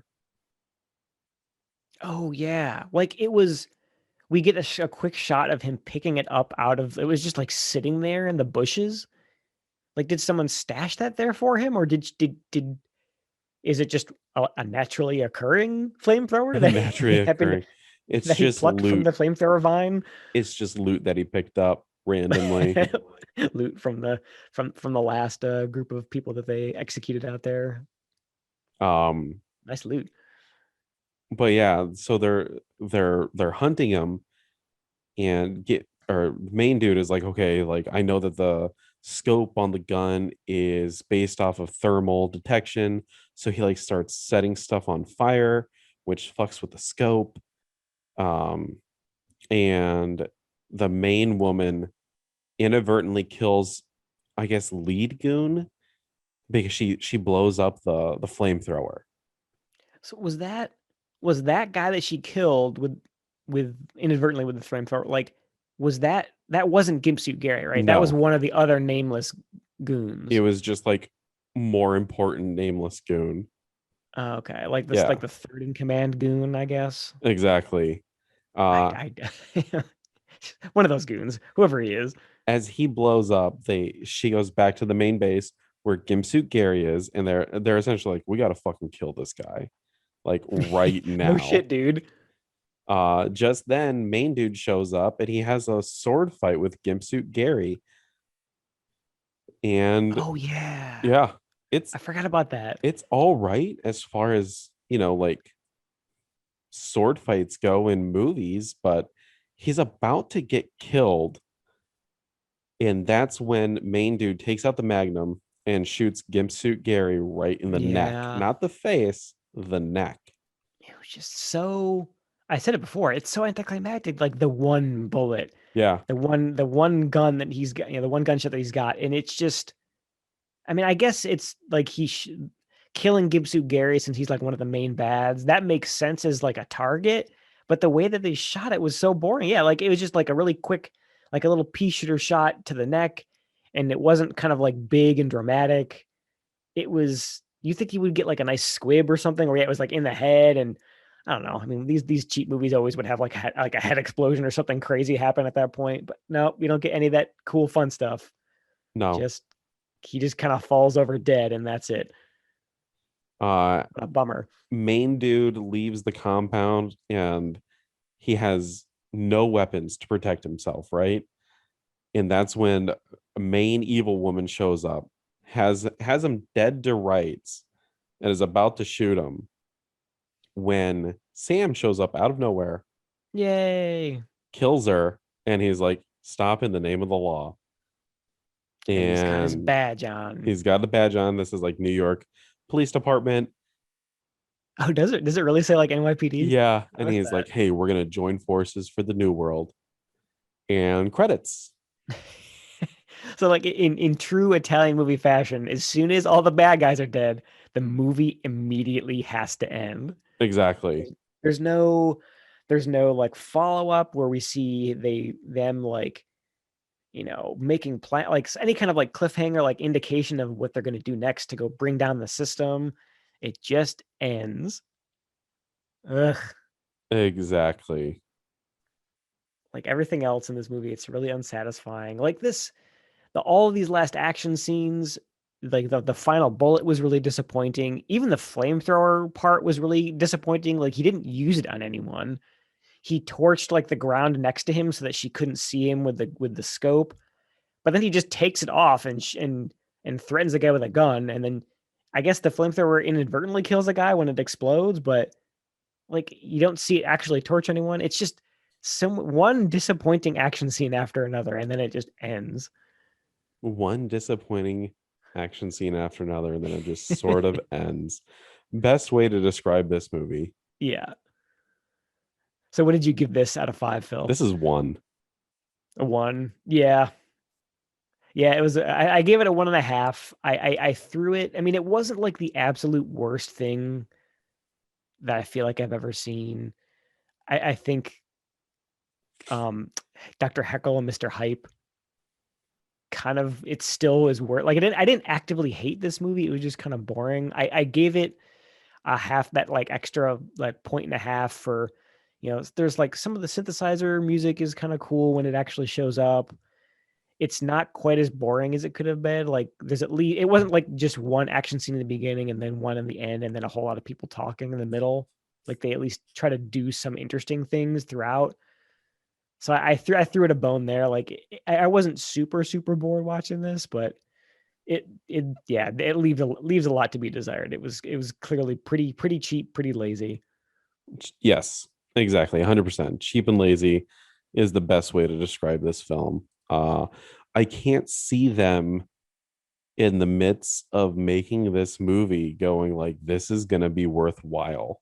Oh yeah, like it was. We get a quick shot of him picking it up out of. It was just like sitting there in the bushes. Like, did someone stash that there for him, or did is it just a naturally occurring flamethrower that Naturally he happened occurring. It's that he just plucked from loot. the flamethrower vine? It's just loot that he picked up randomly. Loot from the last group of people that they executed out there. Um, Nice loot. but yeah, so they're hunting him and get or main dude is like, okay, like I know that the scope on the gun is based off of thermal detection. So he like starts setting stuff on fire, which fucks with the scope. Um, and the main woman inadvertently kills, I guess, lead goon because she blows up the flamethrower. So was that guy that she killed with inadvertently with the flamethrower? Like, that wasn't Gimpsuit Gary, right? That was No, one of the other nameless it goons. was just like more important nameless goon. Okay, like this, like Yeah, the third in command goon, I guess. exactly. Uh, I one of those goons, whoever he is. as he blows up, she goes back to the main base where Gimsuit Gary is, and they're essentially like, we gotta fucking kill this guy, like right No now. shit, dude. Just then, main dude shows up and he has a sword fight with Gimsuit Gary, and Oh yeah, yeah, it's I forgot about that. it's all right as far as like sword fights go in movies, but he's about to get killed. And that's when main dude takes out the magnum and shoots Gimp Suit Gary right in the neck. Yeah, Not the face, the neck. it was just so. I said it before. It's so anticlimactic. Like the one bullet, Yeah. the one gun that he's got, the one gunshot that he's got, and it's just. I mean, I guess it's like killing Gibsu Gary since he's like one of the main bads. That makes sense as like a target, but the way that they shot it was so boring. Yeah, like it was just like a really quick, like a little pea shooter shot to the neck, and it wasn't kind of like big and dramatic. It was, you think he would get like a nice squib or something, or yeah, it was like in the head, and I don't know. I mean, these cheap movies always would have like a head explosion or something crazy happen at that point, but no, we don't get any of that cool fun stuff. No. Just he just kind of falls over dead, and that's it. Uh What a bummer. Main dude leaves the compound and he has no weapons to protect himself, right? And that's when a main evil woman shows up, has him dead to rights, and is about to shoot him when Sam shows up out of nowhere, Yay. kills her, and he's like, stop in the name of the law. And he's got his And badge on. he's got the badge on. This is like New York Police Department. Oh, does it? Does it really say like NYPD? Yeah. I And missed he's like, hey, we're going to join forces for the new world. And credits. that. So like in true Italian movie fashion, as soon as all the bad guys are dead, the movie immediately has to end. Exactly. There's no there's no like follow up where we see them like making plan like any kind of like cliffhanger like indication of what they're going to do next to go bring down the system. It just ends. Ugh. Exactly. Like everything else in this movie, it's really unsatisfying. Like all of these last action scenes, like the final bullet was really disappointing. Even the flamethrower part was really disappointing. Like he didn't use it on anyone. He torched like the ground next to him so that she couldn't see him with the scope. But then he just takes it off and threatens the guy with a gun. And then I guess the flamethrower inadvertently kills a guy when it explodes, but like you don't see it actually torch anyone. It's just one disappointing action scene after another, and then it just ends. One disappointing action scene after another, and then it just sort of ends. Best way to describe this movie. Yeah. So what did you give this out of 5, Phil? This is one. A 1. Yeah. Yeah, it was. I gave it a 1.5. I threw it. I mean, it wasn't like the absolute worst thing that I feel like I've ever seen. I think um Dr. Heckle and Mr. Hype kind of it still is worth like I didn't actively hate this movie. It was just kind of boring. I gave it a half that like extra like point and a half for there's like some of the synthesizer music is kind of cool when it actually shows up. It's not quite as boring as it could have been. Like there's at least it wasn't like just one action scene in the beginning and then one in the end and then a whole lot of people talking in the middle. Like they at least try to do some interesting things throughout. So I threw it a bone there. Like I wasn't super bored watching this, but it yeah it leaves a lot to be desired. It was clearly pretty cheap, pretty lazy. Yes, exactly. 100%. Cheap and lazy is the best way to describe this film. I can't see them in the midst of making this movie going like, this is going to be worthwhile.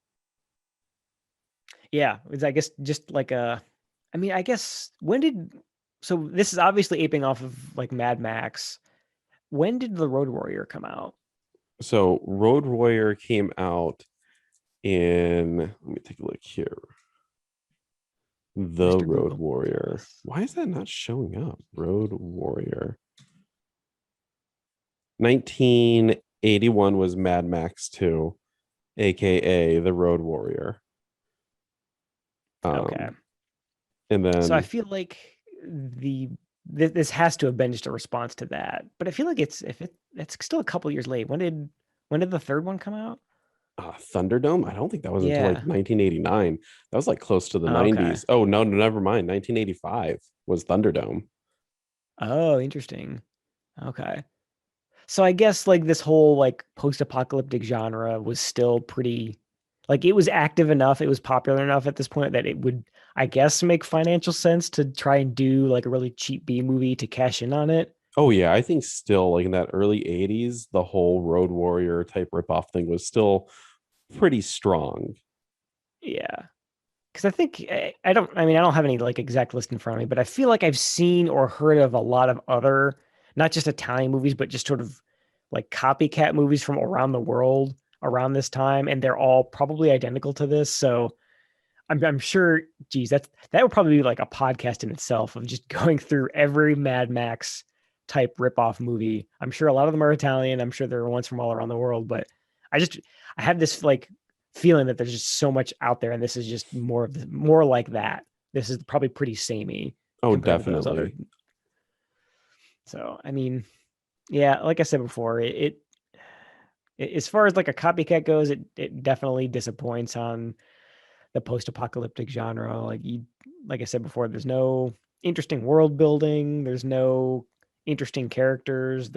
Yeah, it's I guess just like I mean I guess when did so this is obviously aping off of like Mad Max. When did The Road Warrior come out? So, Road Warrior came out in, let me take a look here. The Mr. Road Google. Warrior. Why is that not showing up? Road Warrior. 1981 was Mad Max 2, aka The Road Warrior. Okay. Um, and So I then, feel like this has to have been just a response to that. But I feel like it's still a couple years late. When did the third one come out? Thunderdome. I don't think that was until like Yeah. 1989. That was like close to the Oh, okay. 90s. Oh, no, never mind. 1985 was Thunderdome. Oh, interesting. Okay. So I guess like this whole like post-apocalyptic genre was still pretty like it was active enough, it was popular enough at this point that it would I guess make financial sense to try and do like a really cheap B movie to cash in on it. Oh yeah, I think still like in that early 80s, the whole Road Warrior type ripoff thing was still pretty strong. Yeah. Because I think I don't have any like exact list in front of me, but I feel like I've seen or heard of a lot of other, not just Italian movies, but just sort of like copycat movies from around the world around this time, and they're all probably identical to this. So I'm sure, geez, that would probably be like a podcast in itself of just going through every Mad Max type ripoff movie. I'm sure a lot of them are Italian. I'm sure there are ones from all around the world, but I just I have this like feeling that there's just so much out there, and this is just more like that. This is probably pretty samey Oh, compared to those other. definitely. So I mean, yeah, like I said before, as far as like a copycat goes, it definitely disappoints on the post-apocalyptic genre. Like I said before, there's no interesting world building. There's no interesting characters.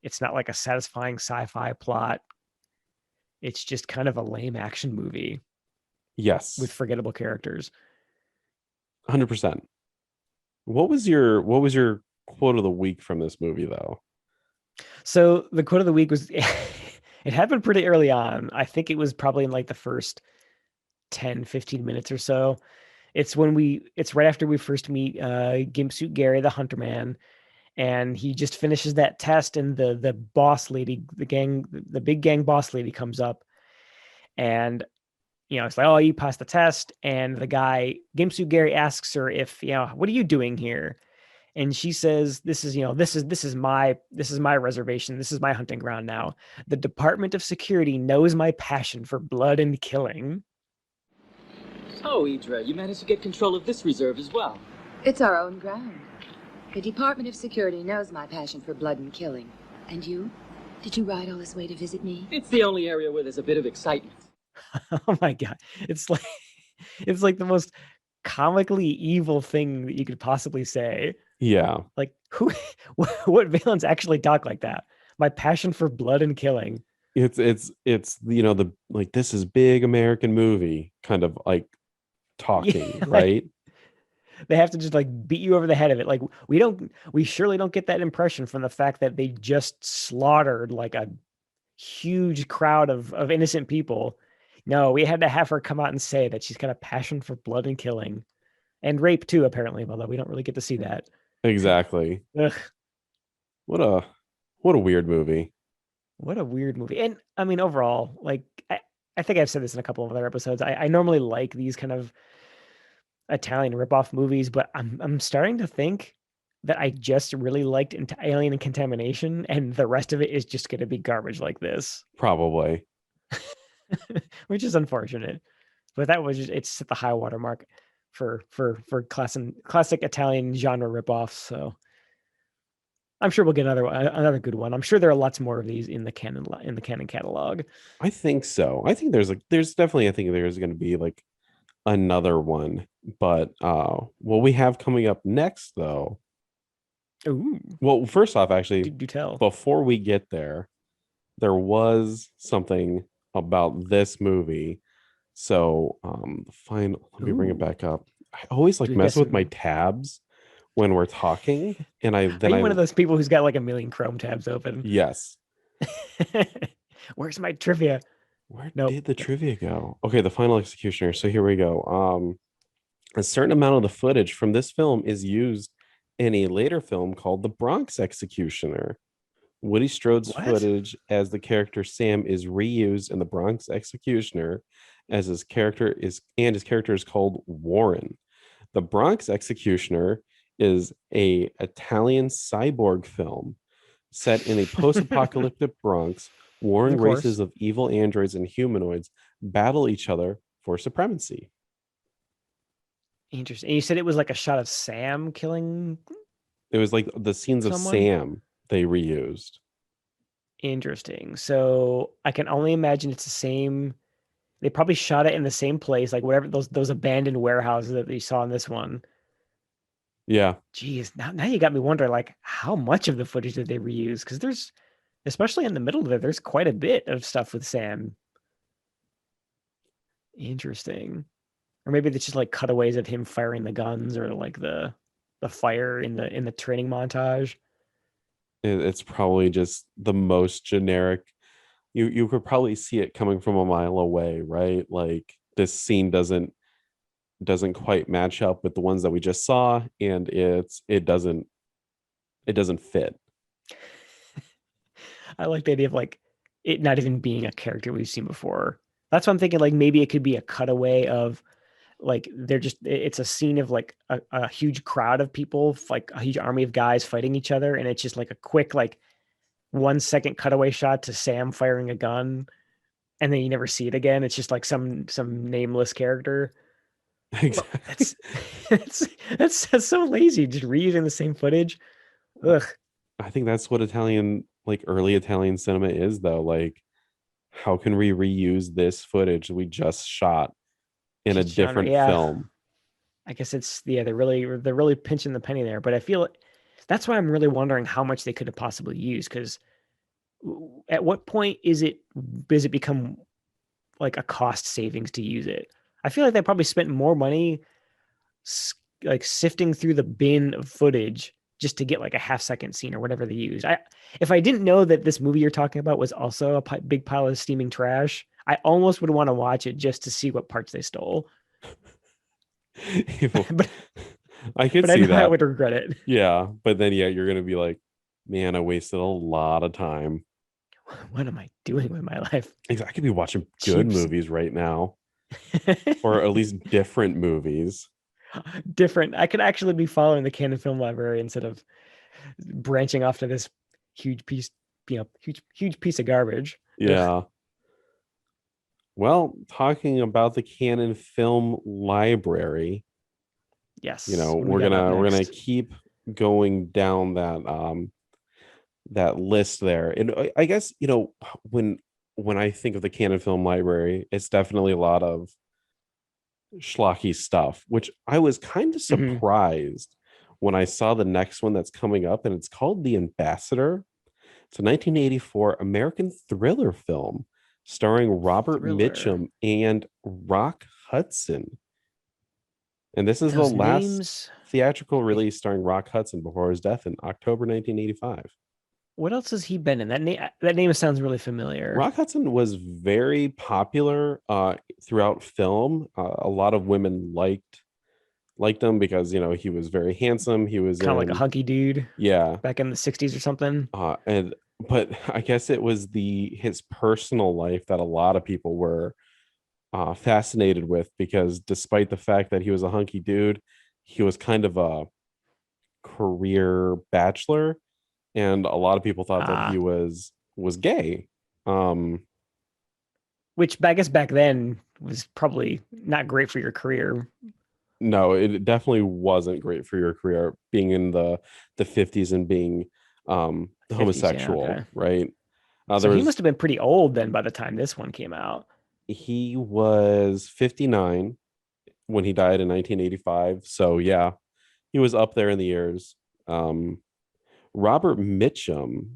It's not like a satisfying sci-fi plot. It's just kind of a lame action movie with Yes, forgettable characters. 100%. What was your quote of the week from this movie though? So the quote of the week was it happened pretty early on. I think it was probably in like the first 10, 15 minutes or so. It's right after we first meet Gimp Suit Gary, the Hunter Man, and he just finishes that test, and the boss lady, the big gang boss lady comes up, and it's like, oh, you passed the test. And the guy, Gimsu Gary, asks her if, what are you doing here? And she says, this is my reservation. This is my hunting ground now. The Department of Security knows my passion for blood and killing. So, Idra, you managed to get control of this reserve as well. It's our own ground. The Department of Security knows my passion for blood and killing. And you? Did you ride all this way to visit me? It's the only area where there's a bit of excitement. Oh my God. It's like the most comically evil thing that you could possibly say. Yeah. Like, what villains actually talk like that? My passion for blood and killing. It's the like, this is big American movie kind of like talking, Yeah, like, right? they have to just like beat you over the head of it. Like, we surely don't get that impression from the fact that they just slaughtered like a huge crowd of innocent people. No, we had to have her come out and say that she's got a passion for blood and killing and rape too, apparently, although we don't really get to see that. Exactly. Ugh, What a weird movie. what a weird movie. And I mean, overall, like, I think I've said this in a couple of other episodes. I normally like these kind of Italian ripoff movies, but I'm starting to think that I just really liked Alien and Contamination, and the rest of it is just going to be garbage like this, Probably. which is unfortunate. But that was it's at the high water mark for classic Italian genre ripoffs. So I'm sure we'll get another good one. I'm sure there are lots more of these in the canon catalog. I think so. I think there's definitely, I think there's going to be like another one, but what we have coming up next though. Ooh, Well, first off, actually, do tell. before we get there was something about this movie. So fine, let me bring it Ooh. back up. I always like Do we mess guess with my tabs when we're talking, and Are you one of those people who's got like a million Chrome tabs open? yes. Where's my trivia? Where Nope. did the trivia go? Okay, the final executioner. So here we go. A certain amount of the footage from this film is used in a later film called The Bronx Executioner. Woody Strode's What? footage as the character Sam is reused in The Bronx Executioner as his character is called Warren. The Bronx Executioner is a Italian cyborg film set in a post-apocalyptic Bronx. Warring Of course. races of evil androids and humanoids battle each other for supremacy. Interesting. And you said it was like a shot of Sam killing It was like the scenes of someone? Sam they reused. Interesting. So I can only imagine it's the same. They probably shot it in the same place, like whatever those abandoned warehouses that you saw in this one. Yeah. Geez, now you got me wondering, like, how much of the footage did they reuse? Because there's, especially in the middle of it, there's quite a bit of stuff with Sam. Interesting. Or maybe it's just like cutaways of him firing the guns, or like the fire in the training montage. It's probably just the most generic. You could probably see it coming from a mile away, right? Like this scene doesn't quite match up with the ones that we just saw, and it doesn't fit. I like the idea of like it not even being a character we've seen before. That's what I'm thinking. Like maybe it could be a cutaway of like it's a scene of like a huge crowd of people, like a huge army of guys fighting each other, and it's just like a quick like 1 second cutaway shot to Sam firing a gun, and then you never see it again. It's just like some nameless character. Exactly. That's so lazy, just reusing the same footage. Ugh. I think that's what Italian, like early Italian cinema is, though. Like, how can we reuse this footage we just shot in a Just genre, different yeah. film? I guess they're really pinching the penny there. But I feel that's why I'm really wondering how much they could have possibly used. Because at what point does it become like a cost savings to use it? I feel like they probably spent more money like sifting through the bin of footage just to get like a half-second scene or whatever they used. If I didn't know that this movie you're talking about was also a big pile of steaming trash, I almost would want to watch it just to see what parts they stole. But But I could but I see know I that. would regret it. Yeah, but then yeah, you're gonna be like, man, I wasted a lot of time. What am I doing with my life? I could be watching good Cheap. movies right now, or at least different movies. Different. I could actually be following the canon film library instead of branching off to this huge piece, huge piece of garbage. Ugh. Yeah. Well, talking about the Canon Film Library, Yes. What do we we're got up gonna next? keep going down that list there. And I guess, when I think of the Canon Film Library, it's definitely a lot of schlocky stuff, which I was kind of Mhm. surprised when I saw the next one that's coming up, and it's called The Ambassador. It's a 1984 American thriller film starring Robert Thriller. Mitchum and Rock Hudson. And this is the Those last names. theatrical release starring Rock Hudson before his death in October 1985. What else has he been in? That name sounds really familiar. Rock Hudson was very popular throughout film. A lot of women liked him because he was very handsome. He was Kind of like a in hunky dude yeah, back in the 60s or something. and but I guess it was the his personal life that a lot of people were fascinated with, because despite the fact that he was a hunky dude, he was kind of a career bachelor, and a lot of people thought that he Ah, was gay. Um, which I guess back then was probably not great for your career. no, it definitely wasn't great for your career being in the 50s and being 50s, yeah, homosexual, okay. right? So There he was must have been pretty old then by the time this one came out. he was 59 when he died in 1985. So yeah, he was up there in the years. Um, Robert Mitchum,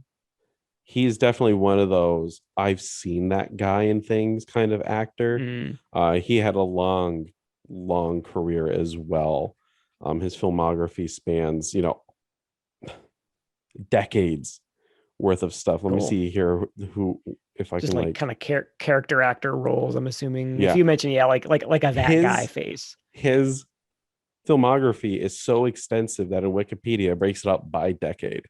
he's definitely one of those I've seen that guy in things kind of actor. Mm, He had a long career as well. His filmography spans, decades worth of stuff. Let me cool. see here who if I Just can like kind of character actor roles, I'm assuming. If yeah, you mention, yeah, like a that guy his face. his filmography is so extensive that in Wikipedia it breaks it up by decade.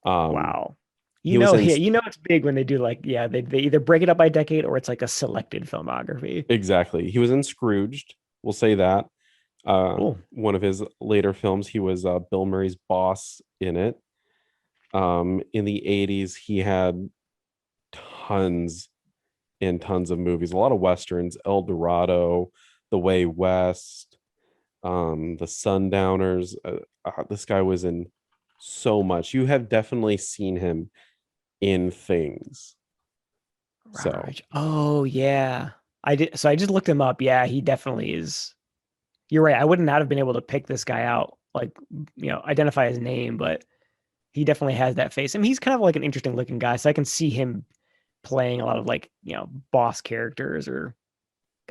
Um, Wow. he was in Yeah, it's big when they do like, yeah, they either break it up by decade or it's like a selected filmography. exactly. He was in Scrooged. We'll say that. Cool. One of his later films, he was Bill Murray's boss in it. In the 80s, he had tons and tons of movies, a lot of westerns, El Dorado, The Way West, The Sundowners. This guy was in so much. You have definitely seen him in things. Robert So Rich. Oh yeah. I did so I just looked him up. Yeah, he definitely is. You're right. I would not have been able to pick this guy out, like, identify his name, but he definitely has that face. I mean, he's kind of like an interesting looking guy, so I can see him playing a lot of like, boss characters, or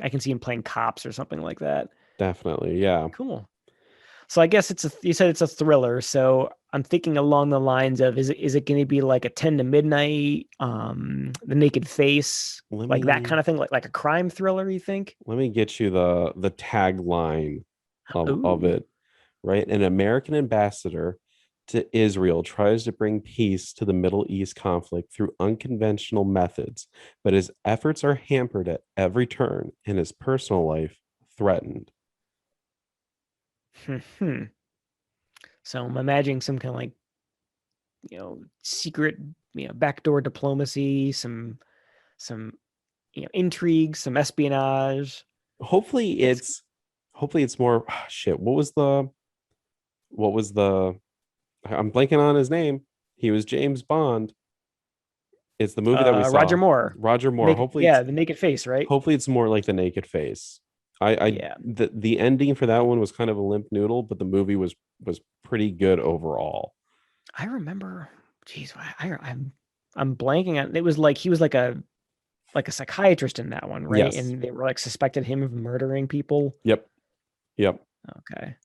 I can see him playing cops or something like that. definitely, yeah. Cool. So I guess you said it's a thriller. So I'm thinking along the lines of, is it going to be like a 10 to midnight, The Naked Face, Let like that kind me of thing, like a crime thriller, you think? let me get you the tagline of Ooh. it, right? An American ambassador to Israel tries to bring peace to the Middle East conflict through unconventional methods, but his efforts are hampered at every turn and his personal life threatened. Hmm. So I'm imagining some kind of like, secret, backdoor diplomacy, some, intrigue, some espionage. Hopefully It's it's more shit. What was the I'm blanking on his name. He was James Bond. It's the movie that we Roger saw. Moore. Roger Moore. Naked, yeah, The Naked Face, right? Hopefully it's more like The Naked Face. I Yeah. the ending for that one was kind of a limp noodle, but the movie was pretty good overall. I remember, geez, I'm blanking on. It was like he was like a psychiatrist in that one, right? Yes. And they were like suspected him of murdering people. Yep. Yep. Okay,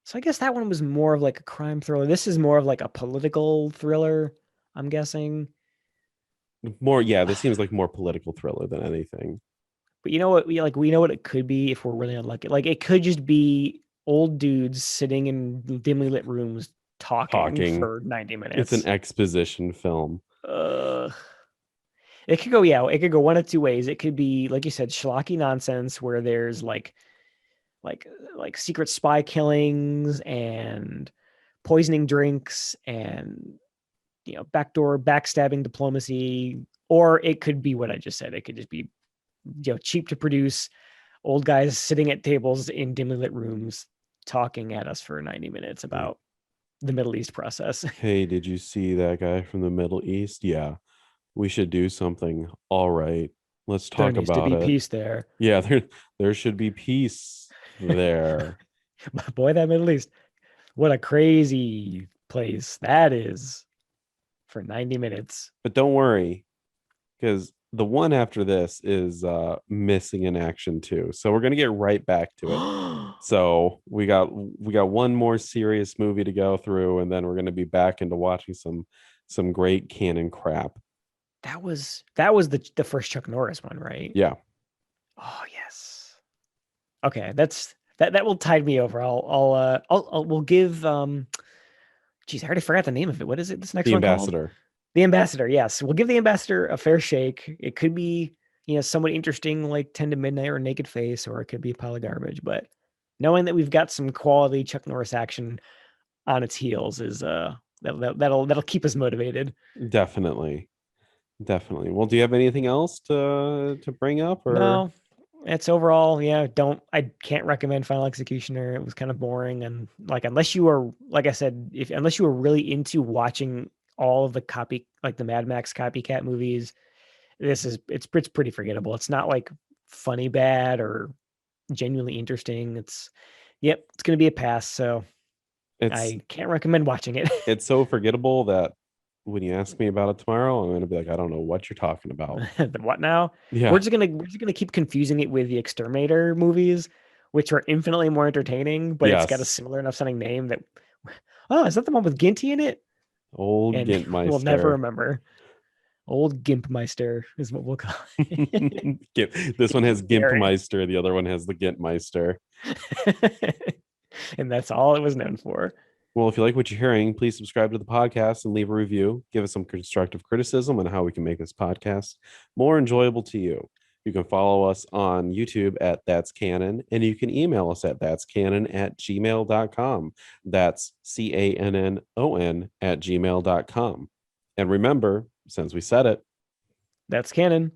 so I guess that one was more of like a crime thriller. This is more of like a political thriller, I'm guessing. More, yeah, this seems like more political thriller than anything. But you know what? We know what it could be if we're really unlucky. Like it could just be old dudes sitting in dimly lit rooms talking Talking. for 90 minutes. It's an exposition film. It could go, yeah, it could go one of two ways. It could be, like you said, schlocky nonsense where there's like secret spy killings and poisoning drinks and backdoor backstabbing diplomacy, or it could be what I just said. It could just be cheap to produce, old guys sitting at tables in dimly lit rooms talking at us for 90 minutes about the Middle East process. Hey, did you see that guy from the Middle East? Yeah, we should do something. All right, let's There talk needs to about be it. peace there. Yeah, there should be peace there. Boy, that Middle East, what a crazy place that is for 90 minutes. But don't worry, because the one after this is missing in action too. So we're gonna get right back to it. So we got one more serious movie to go through, and then we're gonna be back into watching some great canon crap. That was the first Chuck Norris one, right? Yeah. Oh yes. Okay, that will tide me over. We'll give geez, I already forgot the name of it. What is it? This next The one Ambassador. called? The Ambassador. Yes, we'll give The Ambassador a fair shake. It could be somewhat interesting, like 10 to Midnight or Naked Face, or it could be a pile of garbage. But knowing that we've got some quality Chuck Norris action on its heels is that'll keep us motivated. Definitely. Well, do you have anything else to bring up? Or No, it's overall, I can't recommend Final Executioner. It was kind of boring, and unless you are, like I said, unless you were really into watching all of the Mad Max copycat movies, it's pretty forgettable. It's not like funny bad or genuinely interesting. It's gonna be a pass. So I can't recommend watching it. It's so forgettable that when you ask me about it tomorrow, I'm going to be like, I don't know what you're talking about. What now? Yeah. We're just gonna keep confusing it with the Exterminator movies, which are infinitely more entertaining, but it's got a similar enough sounding name that is that the one with Ginty in it? Old Gimpmeister. We'll never remember. Old Gimpmeister is what we'll call it. This one has Gimpmeister, the other one has the Gintmeister. And that's all it was known for. Well, if you like what you're hearing, please subscribe to the podcast and leave a review. Give us some constructive criticism on how we can make this podcast more enjoyable to you. You can follow us on YouTube at That's Canon, and you can email us at thatscanon@gmail.com. That's CANNON @gmail.com. And remember, since we said it, that's canon.